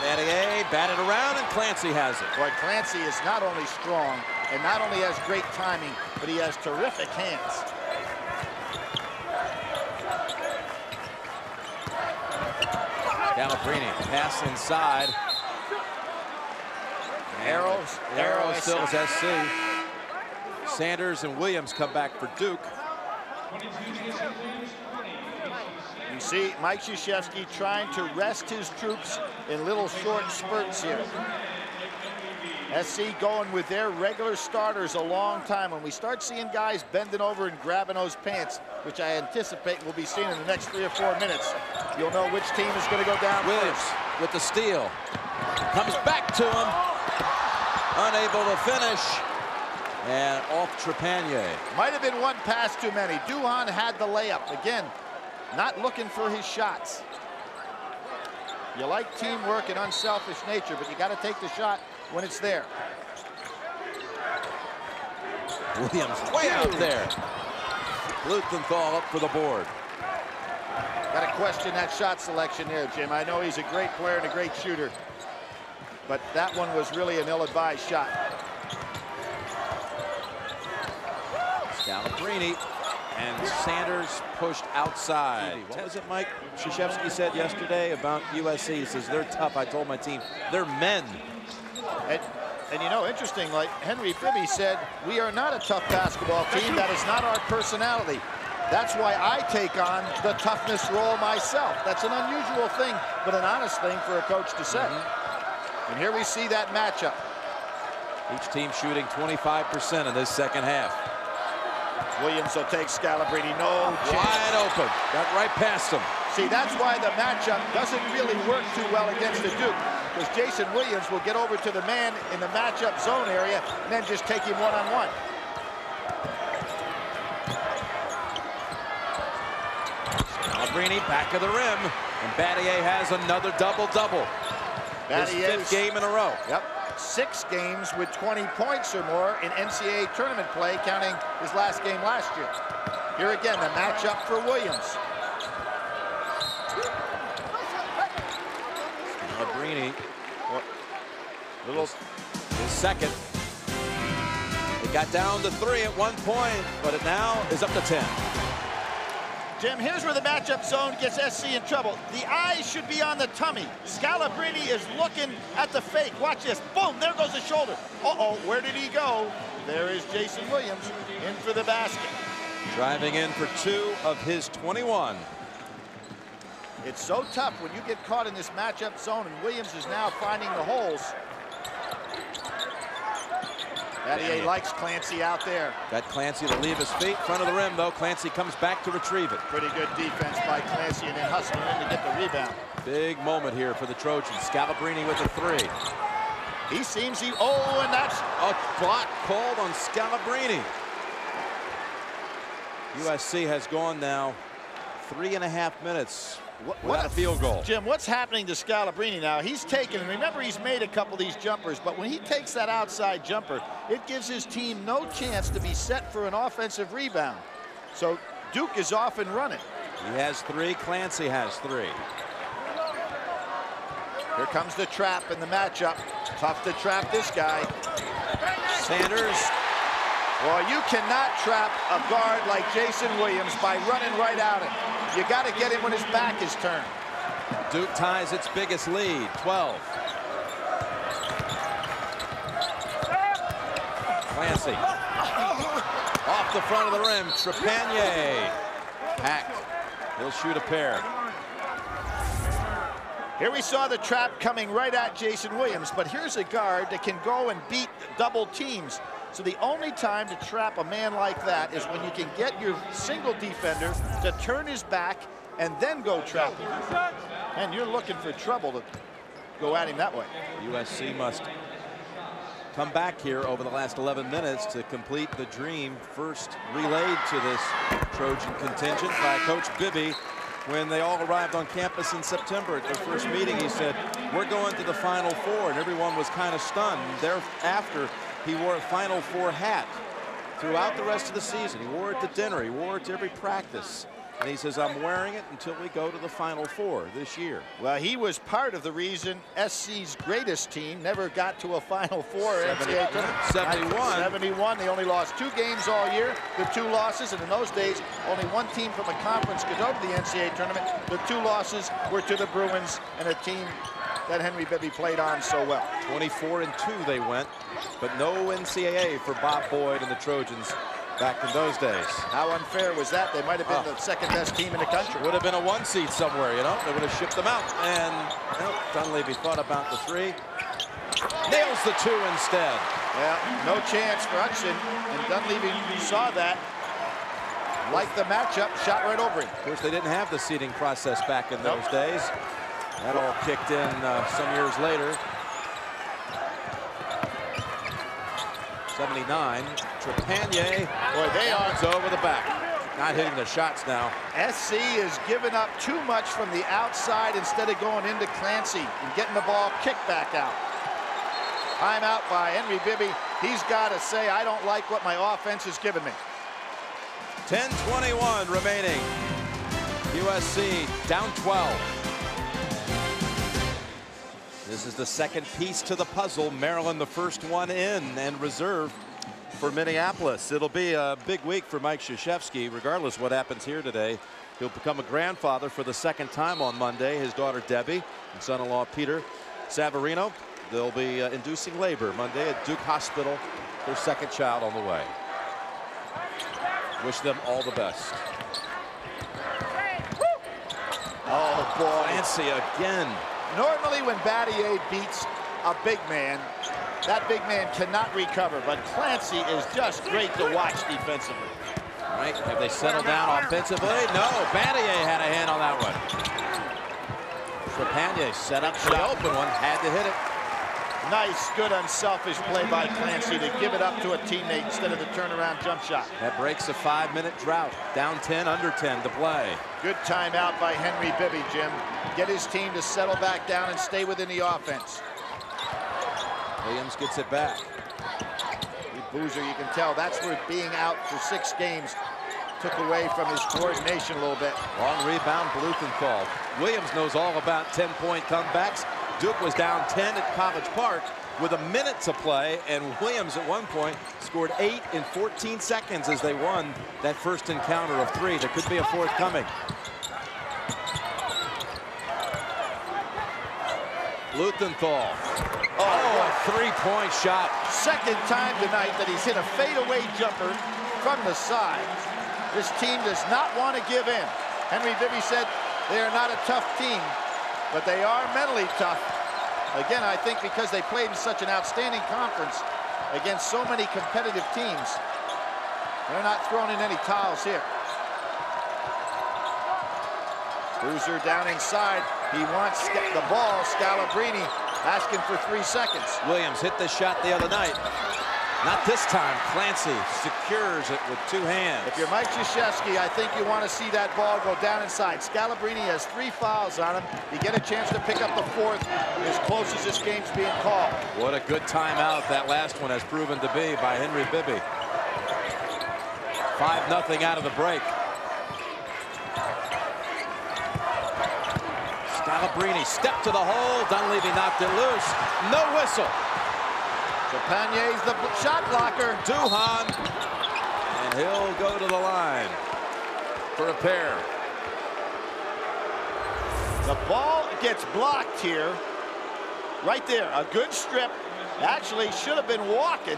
Battier batted around, and Clancy has it. Boy, Clancy is not only strong and not only has great timing, but he has terrific hands. Scalabrine, pass inside. Arrow still is SC. Sanders and Williams come back for Duke. You see Mike Krzyzewski trying to rest his troops in little short spurts here. SC going with their regular starters a long time. When we start seeing guys bending over and grabbing those pants, which I anticipate we'll be seeing in the next 3 or 4 minutes, you'll know which team is going to go down Williams first. With the steal. Comes back to him. Unable to finish. And off Trepanier. Might have been one pass too many. Duhan had the layup. Again, not looking for his shots. You like teamwork and unselfish nature, but you got to take the shot when it's there. Williams way out there. Blumenthal up for the board. Got to question that shot selection there, Jim. I know he's a great player and a great shooter, but that one was really an ill-advised shot. Scalabrine and Sanders pushed outside. What was it Mike Krzyzewski said yesterday about USC? He says, they're tough. I told my team, they're men. And you know, interesting, like Henry Fibby said, we are not a tough basketball team. That is not our personality. That's why I take on the toughness role myself. That's an unusual thing, but an honest thing for a coach to say. And here we see that matchup. Each team shooting 25% in this second half. Williams will take Scalabrine. No chance. Wide open. Got right past him. See, that's why the matchup doesn't really work too well against the Duke, because Jason Williams will get over to the man in the matchup zone area and then just take him one-on-one. Scalabrine back of the rim, and Battier has another double-double. His 5th game in a row. Yep. 6 games with 20 points or more in NCAA tournament play, counting his last game last year. Here again, the matchup for Williams. Scalabrine, his second. It got down to 3 at one point, but it now is up to 10. Jim, here's where the matchup zone gets SC in trouble. The eyes should be on the tummy. Scalabrine is looking at the fake. Watch this. Boom, there goes the shoulder. Uh-oh, where did he go? There is Jason Williams in for the basket. Driving in for 2 of his 21. It's so tough when you get caught in this matchup zone, and Williams is now finding the holes. Battier likes Clancy out there. Got Clancy to leave his feet. Front of the rim, though. Clancy comes back to retrieve it. Pretty good defense by Clancy, and then hustling in to get the rebound. Big moment here for the Trojans. Scalabrine with a 3. He seems oh, and that's a block called on Scalabrine. USC has gone now 3.5 minutes without a field goal. Jim, what's happening to Scalabrine now? He's taken, remember, he's made a couple of these jumpers, but when he takes that outside jumper, it gives his team no chance to be set for an offensive rebound. So Duke is off and running. He has 3. Clancy has 3. Here comes the trap in the matchup. Tough to trap this guy. Sanders. Well, you cannot trap a guard like Jason Williams by running right at him. You got to get him when his back is turned. Duke ties its biggest lead, 12. Clancy. Off the front of the rim, Trepanier. Hacked. He'll shoot a pair. Here we saw the trap coming right at Jason Williams, but here's a guard that can go and beat double teams. So the only time to trap a man like that is when you can get your single defender to turn his back and then go trap him. And you're looking for trouble to go at him that way. USC must come back here over the last 11 minutes to complete the dream first relayed to this Trojan contingent by Coach Bibby. When they all arrived on campus in September at their first meeting, he said, we're going to the Final Four, and everyone was kind of stunned. Thereafter, he wore a Final Four hat throughout the rest of the season. He wore it to dinner. He wore it to every practice. And he says, I'm wearing it until we go to the Final Four this year. Well, he was part of the reason SC's greatest team never got to a Final Four. 71. They only lost 2 games all year, the 2 losses. And in those days, only one team from a conference could go to the NCAA tournament. The 2 losses were to the Bruins and a team that Henry Bibby played on so well. 24-2 they went, but no NCAA for Bob Boyd and the Trojans back in those days. How unfair was that? They might have been the second best team in the country. Would have been a 1 seed somewhere, you know. They would have shipped them out. And Dunleavy thought about the 3. Nails the 2 instead. Yeah, no chance for Hudson. And Dunleavy saw that. Liked the matchup, shot right over him. Of course, they didn't have the seeding process back in those days. That all kicked in some years later. 79. Trepanier. Boy, they are over the back. Not hitting the shots now. SC is giving up too much from the outside instead of going into Clancy and getting the ball kicked back out. Timeout by Henry Bibby. He's got to say, I don't like what my offense is giving me. 10:21 remaining. USC down 12. This is the second piece to the puzzle. Maryland, the first one in and reserved for Minneapolis. It'll be a big week for Mike Krzyzewski. Regardless of what happens here today, he'll become a grandfather for the second time on Monday. His daughter Debbie and son-in-law Peter Savarino, they'll be inducing labor Monday at Duke Hospital. Their second child on the way. Wish them all the best. Oh boy, Clancy again. Normally when Battier beats a big man, that big man cannot recover, but Clancy is just great to watch defensively. Right, have they settled down offensively? No, Battier had a hand on that one. Trepanier set up for the open one, had to hit it. Nice, good, unselfish play by Clancy to give it up to a teammate instead of the turnaround jump shot. That breaks a 5-minute drought. Down 10, under 10 to play. Good timeout by Henry Bibby, Jim. Get his team to settle back down and stay within the offense. Williams gets it back. Boozer, you can tell that's where being out for 6 games took away from his coordination a little bit. Long rebound, Bluthun called. Williams knows all about 10-point comebacks. Duke was down 10 at College Park with a minute to play, and Williams at one point scored 8 in 14 seconds as they won that first encounter of 3. There could be a fourth coming. Luthenthal. Oh, a three-point shot. Second time tonight that he's hit a fadeaway jumper from the side. This team does not want to give in. Henry Bibby said they are not a tough team, but they are mentally tough. Again, I think because they played in such an outstanding conference against so many competitive teams, they're not throwing in any towels here. Boozer down inside. He wants the ball. Scalabrine asking for 3 seconds. Williams hit this shot the other night. Not this time. Clancy secures it with 2 hands. If you're Mike Krzyzewski, I think you want to see that ball go down inside. Scalabrine has 3 fouls on him. You get a chance to pick up the 4th as close as this game's being called. What a good timeout that last one has proven to be by Henry Bibby. 5-0 out of the break. Scalabrine stepped to the hole. Dunleavy knocked it loose. No whistle. Trepannier's the shot blocker. Duhan. And he'll go to the line for a pair. The ball gets blocked here. Right there. A good strip. Actually should have been walking.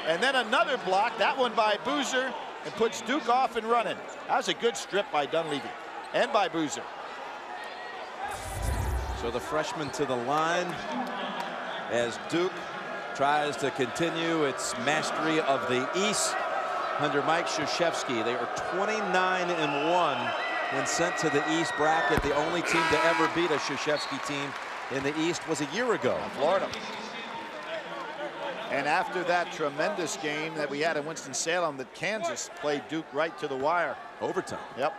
And then another block. That one by Boozer. And puts Duke off and running. That was a good strip by Dunleavy. And by Boozer. So the freshman to the line as Duke tries to continue its mastery of the East under Mike Krzyzewski. They are 29-1 when sent to the East bracket. The only team to ever beat a Krzyzewski team in the East was a year ago. Florida. And after that tremendous game that we had in Winston-Salem, that Kansas played Duke right to the wire. Overtime. Yep.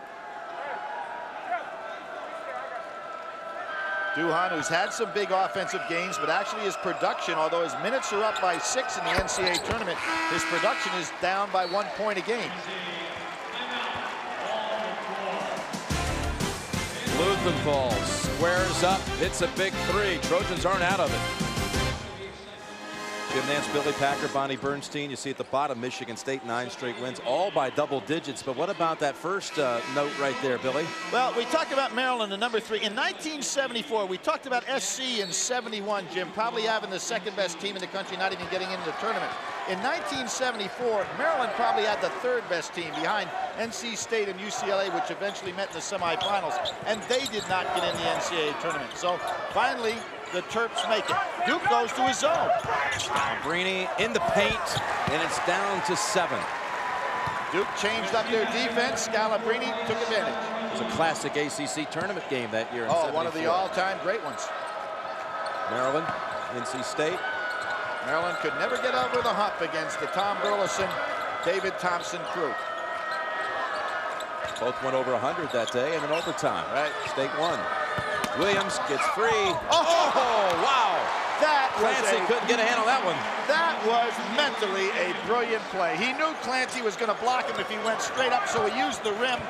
Duhan, who's had some big offensive games, but actually his production, although his minutes are up by 6 in the NCAA tournament, his production is down by 1 point a game. Luthenthal squares up, hits a big 3. Trojans aren't out of it. Jim Nance, Billy Packer, Bonnie Bernstein. You see at the bottom, Michigan State 9 straight wins, all by double digits. But what about that first note right there, Billy? Well, we talked about Maryland, the number 3. In 1974, we talked about SC in 71, Jim, probably having the 2nd best team in the country, not even getting into the tournament. In 1974, Maryland probably had the 3rd best team behind NC State and UCLA, which eventually met in the semifinals, and they did not get in the NCAA tournament. So finally, the Terps make it. Duke goes to his zone. Scalabrine in the paint, and it's down to 7. Duke changed up their defense. Scalabrine took advantage. It was a classic ACC tournament game that year in 74. One of the all-time great ones. Maryland, NC State. Maryland could never get over the hump against the Tom Burleson, David Thompson crew. Both went over 100 that day and in overtime. Right. State won. Williams gets free. Oh, wow. That Clancy couldn't get a hand on that one. That was mentally a brilliant play. He knew Clancy was going to block him if he went straight up, so he used the rim,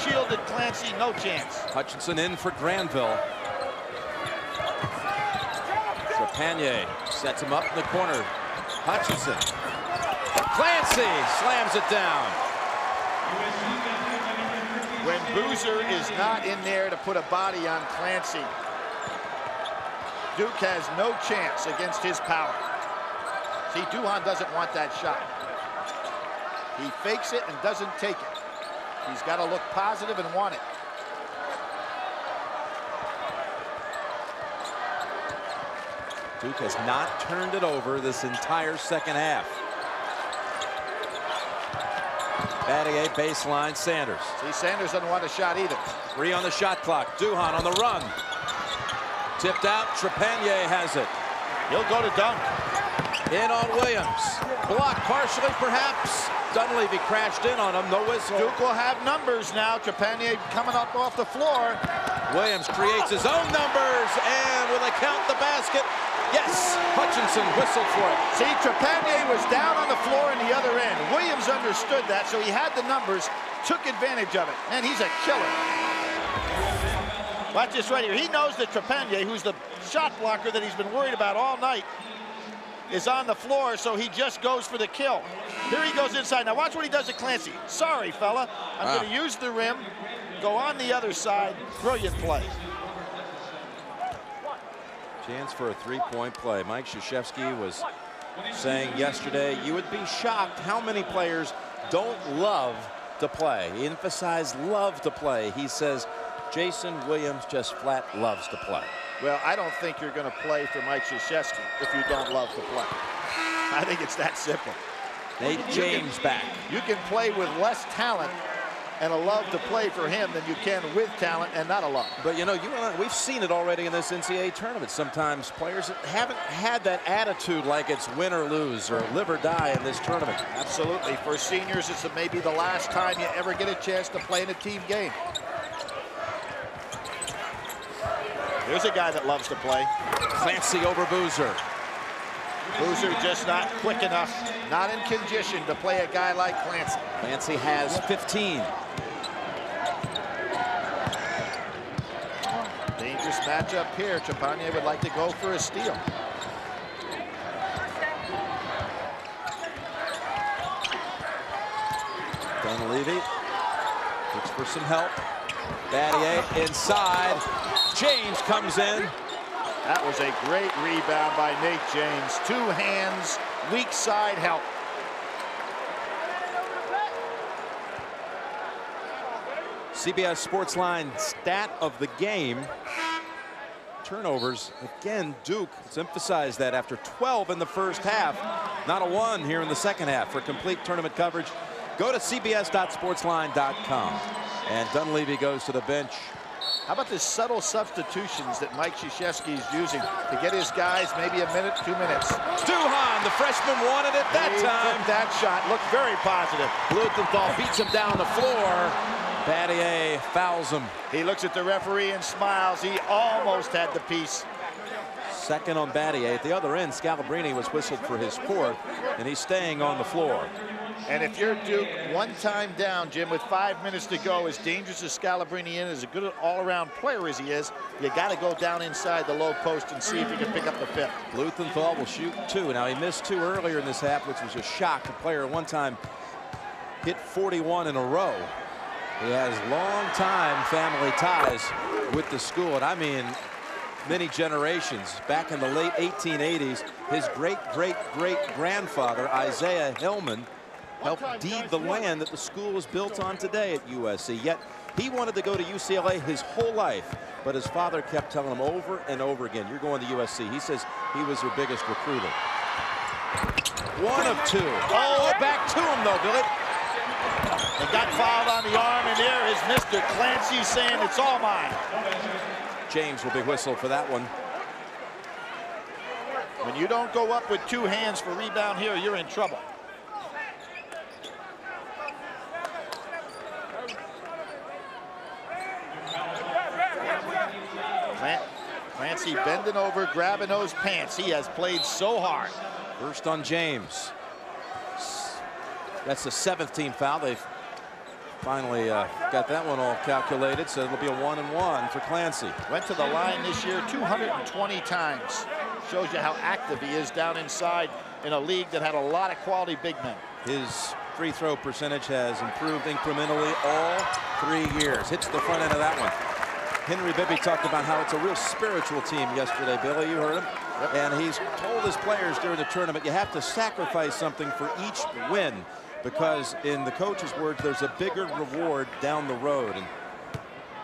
shielded Clancy, no chance. Hutchinson in for Granville. Trepanier sets him up in the corner. Hutchinson. Clancy slams it down. When Boozer is not in there to put a body on Clancy, Duke has no chance against his power. See, Duhan doesn't want that shot. He fakes it and doesn't take it. He's got to look positive and want it. Duke has not turned it over this entire second half. Batting a baseline, Sanders. See, Sanders doesn't want a shot either. 3 on the shot clock. Duhan on the run. Tipped out. Trepanier has it. He'll go to dunk. In on Williams. Blocked partially, perhaps. Dunleavy crashed in on him. No whistle. Duke will have numbers now. Trepanier coming up off the floor. Williams creates his own numbers, and will they count the basket? Yes, Hutchinson whistled for it. See, Trepanier was down on the floor in the other end. Williams understood that, so he had the numbers, took advantage of it, and he's a killer. Watch this right here. He knows that Trepanier, who's the shot blocker that he's been worried about all night, is on the floor, so he just goes for the kill. Here he goes inside. Now watch what he does to Clancy. Sorry, fella. I'm going to use the rim, go on the other side. Brilliant play. Chance for a three-point play. Mike Krzyzewski was saying yesterday, you would be shocked how many players don't love to play. He emphasized love to play. He says Jason Williams just flat loves to play. Well, I don't think you're going to play for Mike Krzyzewski if you don't love to play. I think it's that simple. Nate James back. You can play with less talent and a love to play for him than you can with talent and not a love. But, you know, we've seen it already in this NCAA tournament. Sometimes players haven't had that attitude like it's win or lose or live or die in this tournament. Absolutely. For seniors, it's maybe the last time you ever get a chance to play in a team game. There's a guy that loves to play. Clancy over Boozer. Boozer just not quick enough, not in condition to play a guy like Clancy. Clancy has 15. Dangerous matchup here. Trepanier would like to go for a steal. Dunleavy looks for some help. Battier inside. James comes in. That was a great rebound by Nate James. Two hands, weak side help. CBS Sportsline stat of the game. Turnovers. Again, Duke, let's emphasize that after 12 in the first half. Not a one here in the second half. For complete tournament coverage, go to cbs.sportsline.com. And Dunleavy goes to the bench. How about the subtle substitutions that Mike Krzyzewski is using to get his guys maybe a minute, 2 minutes? Duhan, the freshman, wanted it that time. That shot looked very positive. Blumenthal beats him down the floor. Battier fouls him. He looks at the referee and smiles. He almost had the piece. Second on Battier. At the other end, Scalabrini was whistled for his fourth, and he's staying on the floor. And if you're Duke, one time down, Jim, with 5 minutes to go, as dangerous as Scalabrini is, as a good all-around player as he is, you got to go down inside the low post and see if you can pick up the fifth. Blumenthal will shoot two. Now, he missed two earlier in this half, which was a shock. The player at one time hit 41 in a row. He has long-time family ties with the school, and I mean many generations. Back in the late 1880s, his great-great-great-grandfather, Isaiah Hillman, helped deed the land that the school was built on today at USC. Yet he wanted to go to UCLA his whole life, but his father kept telling him over and over again, you're going to USC. He says he was their biggest recruiter. One of two. Oh, back to him though, Billy. He got fouled on the arm, and there is Mr. Clancy saying it's all mine. James will be whistled for that one. When you don't go up with two hands for rebound here, you're in trouble. Clancy bending over, grabbing those pants. He has played so hard. First on James. That's the 7th team foul. They've finally got that one all calculated, so it'll be a 1-and-1 for Clancy. Went to the line this year 220 times. Shows you how active he is down inside in a league that had a lot of quality big men. His free throw percentage has improved incrementally all 3 years. Hits the front end of that one. Henry Bibby talked about how it's a real spiritual team yesterday, Billy. You heard him. Yep. And he's told his players during the tournament, you have to sacrifice something for each win, because in the coach's words, there's a bigger reward down the road. And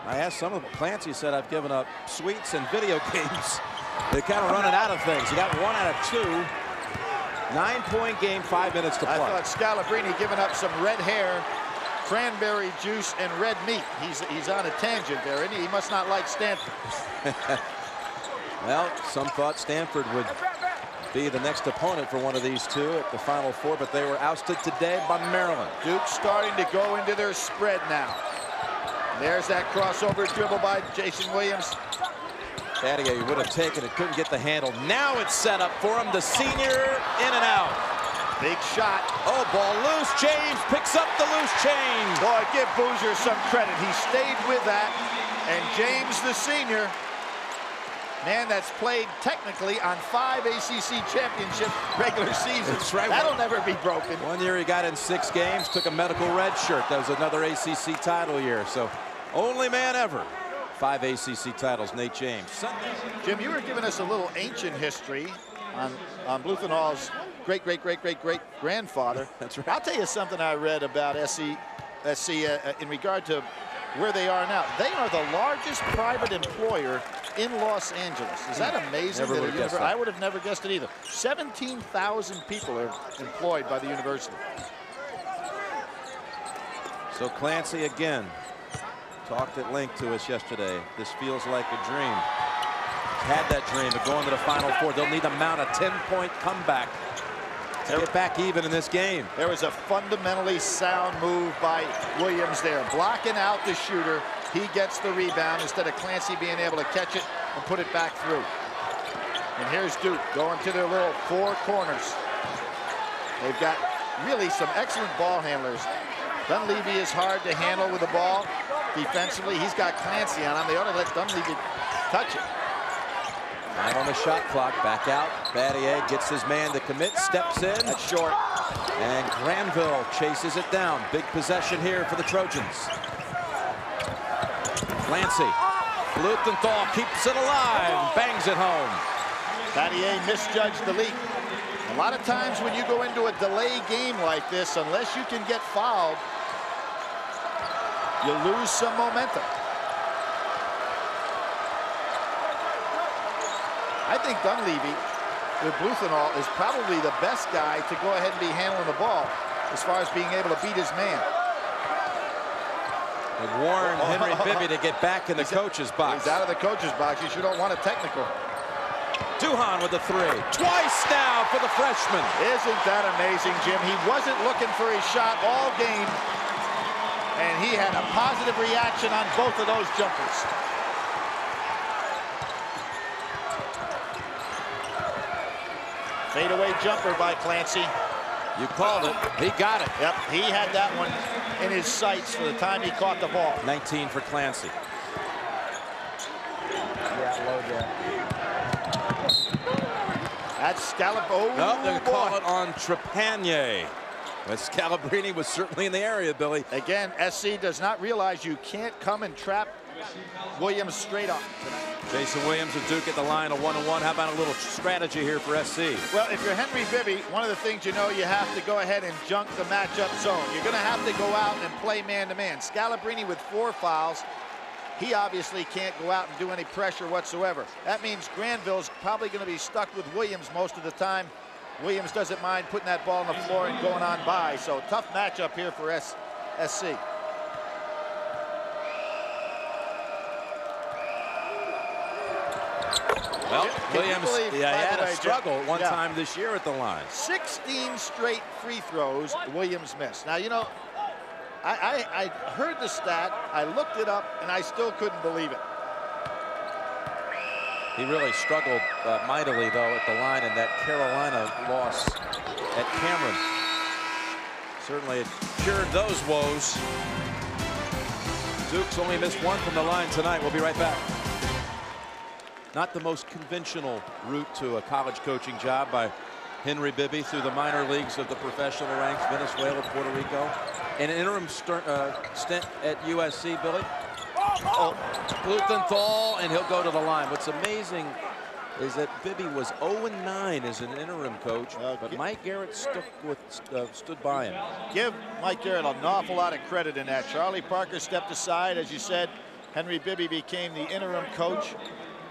I asked some of them. Clancy said, I've given up sweets and video games. They're kind of running out of things. He got 1 out of 2. 9-point game, 5 minutes to play. I thought Scalabrini giving up some red hair, cranberry juice, and red meat. He's on a tangent there, and he must not like Stanford. Well, some thought Stanford would be the next opponent for one of these two at the Final Four, but they were ousted today by Maryland. Duke starting to go into their spread now. There's that crossover dribble by Jason Williams. Battier would have taken it, couldn't get the handle. Now it's set up for him. The senior in and out. Big shot. Oh, ball loose. James picks up the loose change. Boy, give Boozer some credit. He stayed with that And James, the senior, man that's played technically on 5 ACC championship regular seasons. That's right. That'll never be broken. One year he got in 6 games, took a medical red shirt. That was another ACC title year. So only man ever. 5 ACC titles, Nate James. Sunday. Jim, you were giving us a little ancient history on Bluthenall's great-great-great-great-great-grandfather. That's right. I'll tell you something I read about SC in regard to where they are now. They are the largest private employer in Los Angeles. Is that amazing? Never would have guessed that. I would have never guessed it either. 17,000 people are employed by the university. So Clancy again talked at length to us yesterday. This feels like a dream. Had that dream of going to the Final Four. They'll need to mount a 10-point comeback to get back even in this game. There was a fundamentally sound move by Williams there, blocking out the shooter. He gets the rebound instead of Clancy being able to catch it and put it back through. And here's Duke going to their little 4 corners. They've got really some excellent ball handlers. Dunleavy is hard to handle with the ball. Defensively, he's got Clancy on him. They ought to let Dunleavy touch it. Time on the shot clock, back out. Battier gets his man to commit, steps in. That's short. And Granville chases it down. Big possession here for the Trojans. Clancy. Bluthenthal keeps it alive, bangs it home. Battier misjudged the leak. A lot of times when you go into a delay game like this, unless you can get fouled, you lose some momentum. I think Dunleavy with Bluthenthal is probably the best guy to go ahead and be handling the ball as far as being able to beat his man. It warned Henry Bibby to get back in the coach's box. He's out of the coach's box. You sure don't want a technical. Duhan with the 3. Twice now for the freshman. Isn't that amazing, Jim? He wasn't looking for his shot all game, and he had a positive reaction on both of those jumpers. Fadeaway jumper by Clancy. You called it. He got it. Yep, he had that one in his sights for the time he caught the ball. 19 for Clancy. Yeah, low there. That's Scalab. Oh, No, they boy. call it on Trepanier. But Scalabrini was certainly in the area, Billy. Again, SC does not realize you can't come and trap Williams straight up tonight. Jason Williams and Duke at the line, a 1-on-1. How about a little strategy here for SC? Well, if you're Henry Bibby, one of the things you know, you have to go ahead and junk the matchup zone. You're going to have to go out and play man-to-man. Scalabrini with 4 fouls. He obviously can't go out and do any pressure whatsoever. That means Granville's probably going to be stuck with Williams most of the time. Williams doesn't mind putting that ball on the floor and going on by. So tough matchup here for SC. Well, Williams, he had a struggle one Yeah. time this year at the line. 16 straight free throws Williams missed. Now, you know, I heard the stat, I looked it up, and I still couldn't believe it. He really struggled mightily, though, at the line in that Carolina loss at Cameron. Certainly it cured those woes. Duke's only missed 1 from the line tonight. We'll be right back. Not the most conventional route to a college coaching job by Henry Bibby through the minor leagues of the professional ranks, Venezuela, Puerto Rico. An interim stint at USC, Billy. Oh, Bluthenthal, and he'll go to the line. What's amazing is that Bibby was 0-9 as an interim coach, but Mike Garrett stood by him. Give Mike Garrett an awful lot of credit in that. Charlie Parker stepped aside, as you said. Henry Bibby became the interim coach.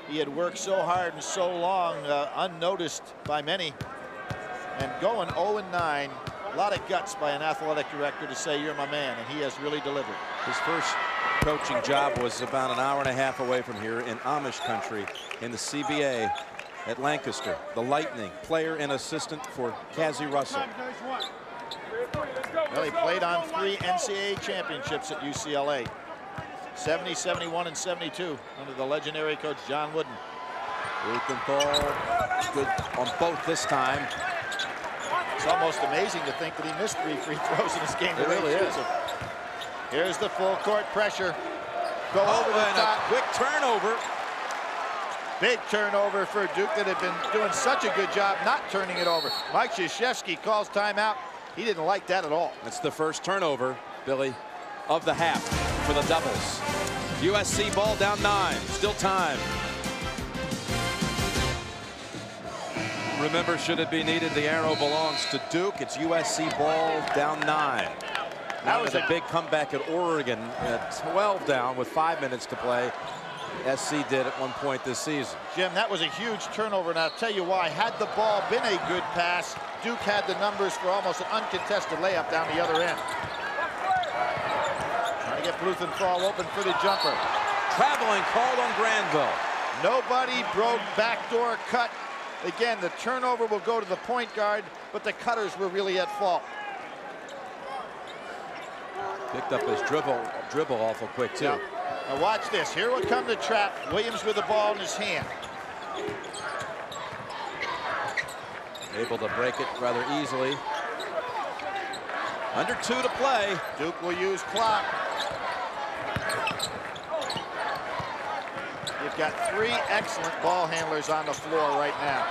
He had worked so hard and so long, unnoticed by many. And going 0-9, a lot of guts by an athletic director to say, you're my man, and he has really delivered. His first coaching job was about an hour and a half away from here in Amish country in the CBA at Lancaster. The Lightning, player and assistant for Cassie Russell. Well, he played on 3 NCAA championships at UCLA. 70, 71, and 72 under the legendary coach John Wooden. Bluthenthal good on both this time. It's almost amazing to think that he missed 3 free throws in this game. It really is. Here's the full court pressure. Go over the top. A quick turnover. Big turnover for Duke that had been doing such a good job not turning it over. Mike Krzyzewski calls timeout. He didn't like that at all. That's the first turnover, Billy, of the half for the Devils. USC ball down 9. Still time. Remember, should it be needed, the arrow belongs to Duke. It's USC ball down 9. That was a big comeback at Oregon at 12 down with 5 minutes to play. SC did at one point this season. Jim, that was a huge turnover, and I'll tell you why. Had the ball been a good pass, Duke had the numbers for almost an uncontested layup down the other end. Trying to get Blumenthal open for the jumper. Traveling called on Granville. Nobody broke backdoor cut. Again, the turnover will go to the point guard, but the cutters were really at fault. Picked up his dribble awful quick, too. Yeah. Now watch this. Here will come the trap. Williams with the ball in his hand. Able to break it rather easily. Under 2 to play. Duke will use clock. You've got 3 excellent ball handlers on the floor right now.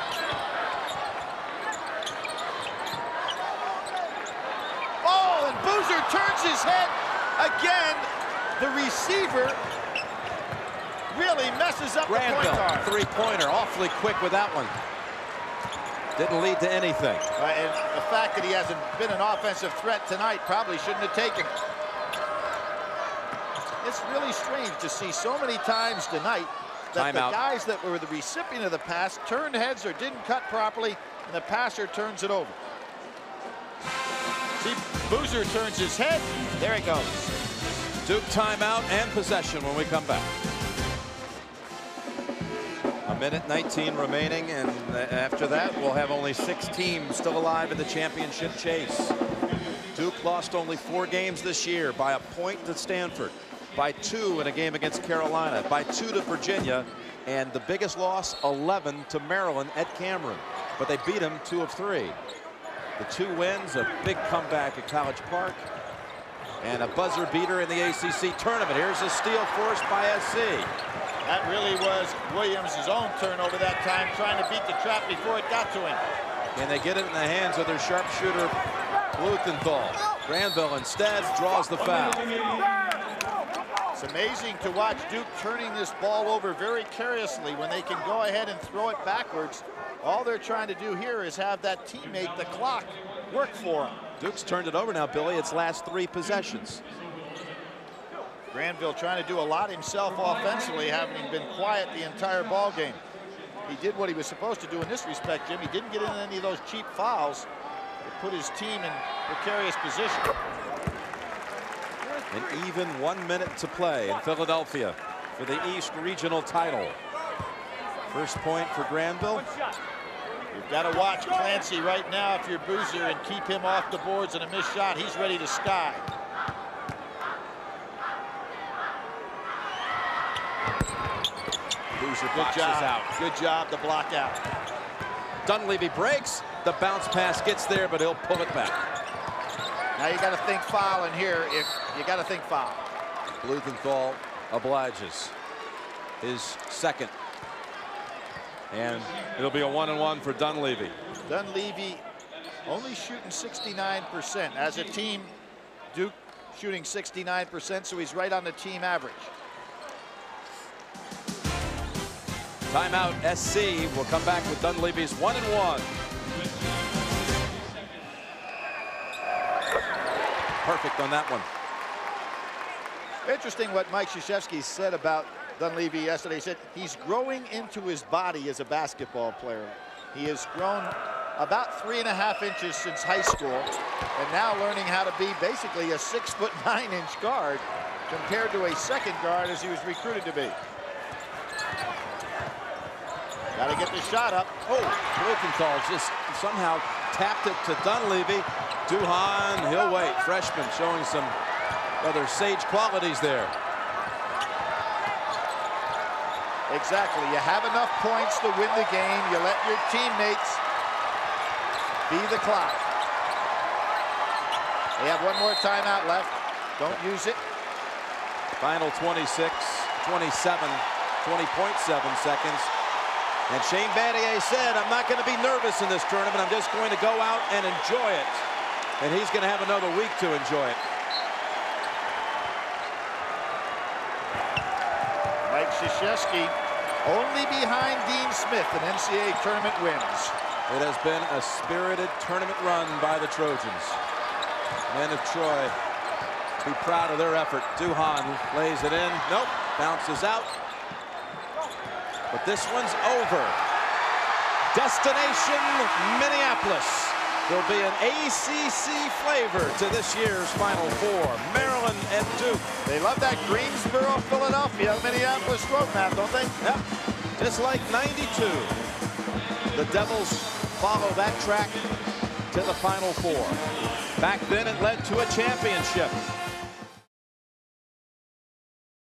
Oh, and Boozer turns his head again. The receiver really messes up the point guard. Three-pointer, awfully quick with that one. Didn't lead to anything. And the fact that he hasn't been an offensive threat tonight probably shouldn't have taken. It's really strange to see so many times tonight that the guys that were the recipient of the pass turned heads or didn't cut properly, and the passer turns it over. See, Boozer turns his head. There it goes. Duke timeout and possession when we come back. 1:19 remaining, and after that, we'll have only 6 teams still alive in the championship chase. Duke lost only 4 games this year, by a point to Stanford, by 2 in a game against Carolina, by 2 to Virginia, and the biggest loss, 11 to Maryland at Cameron. But they beat them 2 of 3. The 2 wins, a big comeback at College Park, and a buzzer beater in the ACC tournament. Here's a steal forced by SC. That really was Williams' own turnover that time, trying to beat the trap before it got to him. And they get it in the hands of their sharpshooter, Blumenthal. Granville instead draws the foul. It's amazing to watch Duke turning this ball over very carelessly when they can go ahead and throw it backwards. All they're trying to do here is have that teammate, the clock, work for them. Duke's turned it over now, Billy, its last 3 possessions. Granville trying to do a lot himself offensively, having been quiet the entire ball game. He did what he was supposed to do in this respect, Jim. He didn't get in any of those cheap fouls that put his team in precarious position. An even 1 minute to play in Philadelphia for the East Regional title. First point for Granville. You've got to watch Clancy right now if you're Boozer and keep him off the boards, and a missed shot, he's ready to sky. Boozer boxes out. Good job to block out. Dunleavy breaks. The bounce pass gets there, but he'll pull it back. Now you got to think foul in here. If you got to think foul. Blumenthal obliges. His second. And it'll be a 1-and-1 for Dunleavy. Dunleavy only shooting 69%. As a team, Duke shooting 69%, so he's right on the team average. Timeout, SC. We'll come back with Dunleavy's 1-and-1. Perfect on that one. Interesting what Mike Krzyzewski said about Dunleavy yesterday. He said he's growing into his body as a basketball player. He has grown about 3.5 inches since high school, and now learning how to be basically a 6'9" guard compared to a second guard as he was recruited to be. Got to get the shot up. Oh, Blumenthal just somehow tapped it to Dunleavy. Duhan, he'll wait. Freshman showing some rather sage qualities there. Exactly. You have enough points to win the game. You let your teammates be the clock. They have one more timeout left. Don't use it. Final 20.7 seconds. And Shane Battier said, I'm not going to be nervous in this tournament. I'm just going to go out and enjoy it. And he's going to have another week to enjoy it. Mike Krzyzewski only behind Dean Smith in NCAA tournament wins. It has been a spirited tournament run by the Trojans. Men of Troy, be proud of their effort. Duhan lays it in. Nope, bounces out. But this one's over. Destination Minneapolis. There'll be an ACC flavor to this year's Final Four. Maryland and Duke. They love that Greensboro, Philadelphia, Minneapolis road map, don't they? Yep, just like '92. The Devils follow that track to the Final Four. Back then, it led to a championship.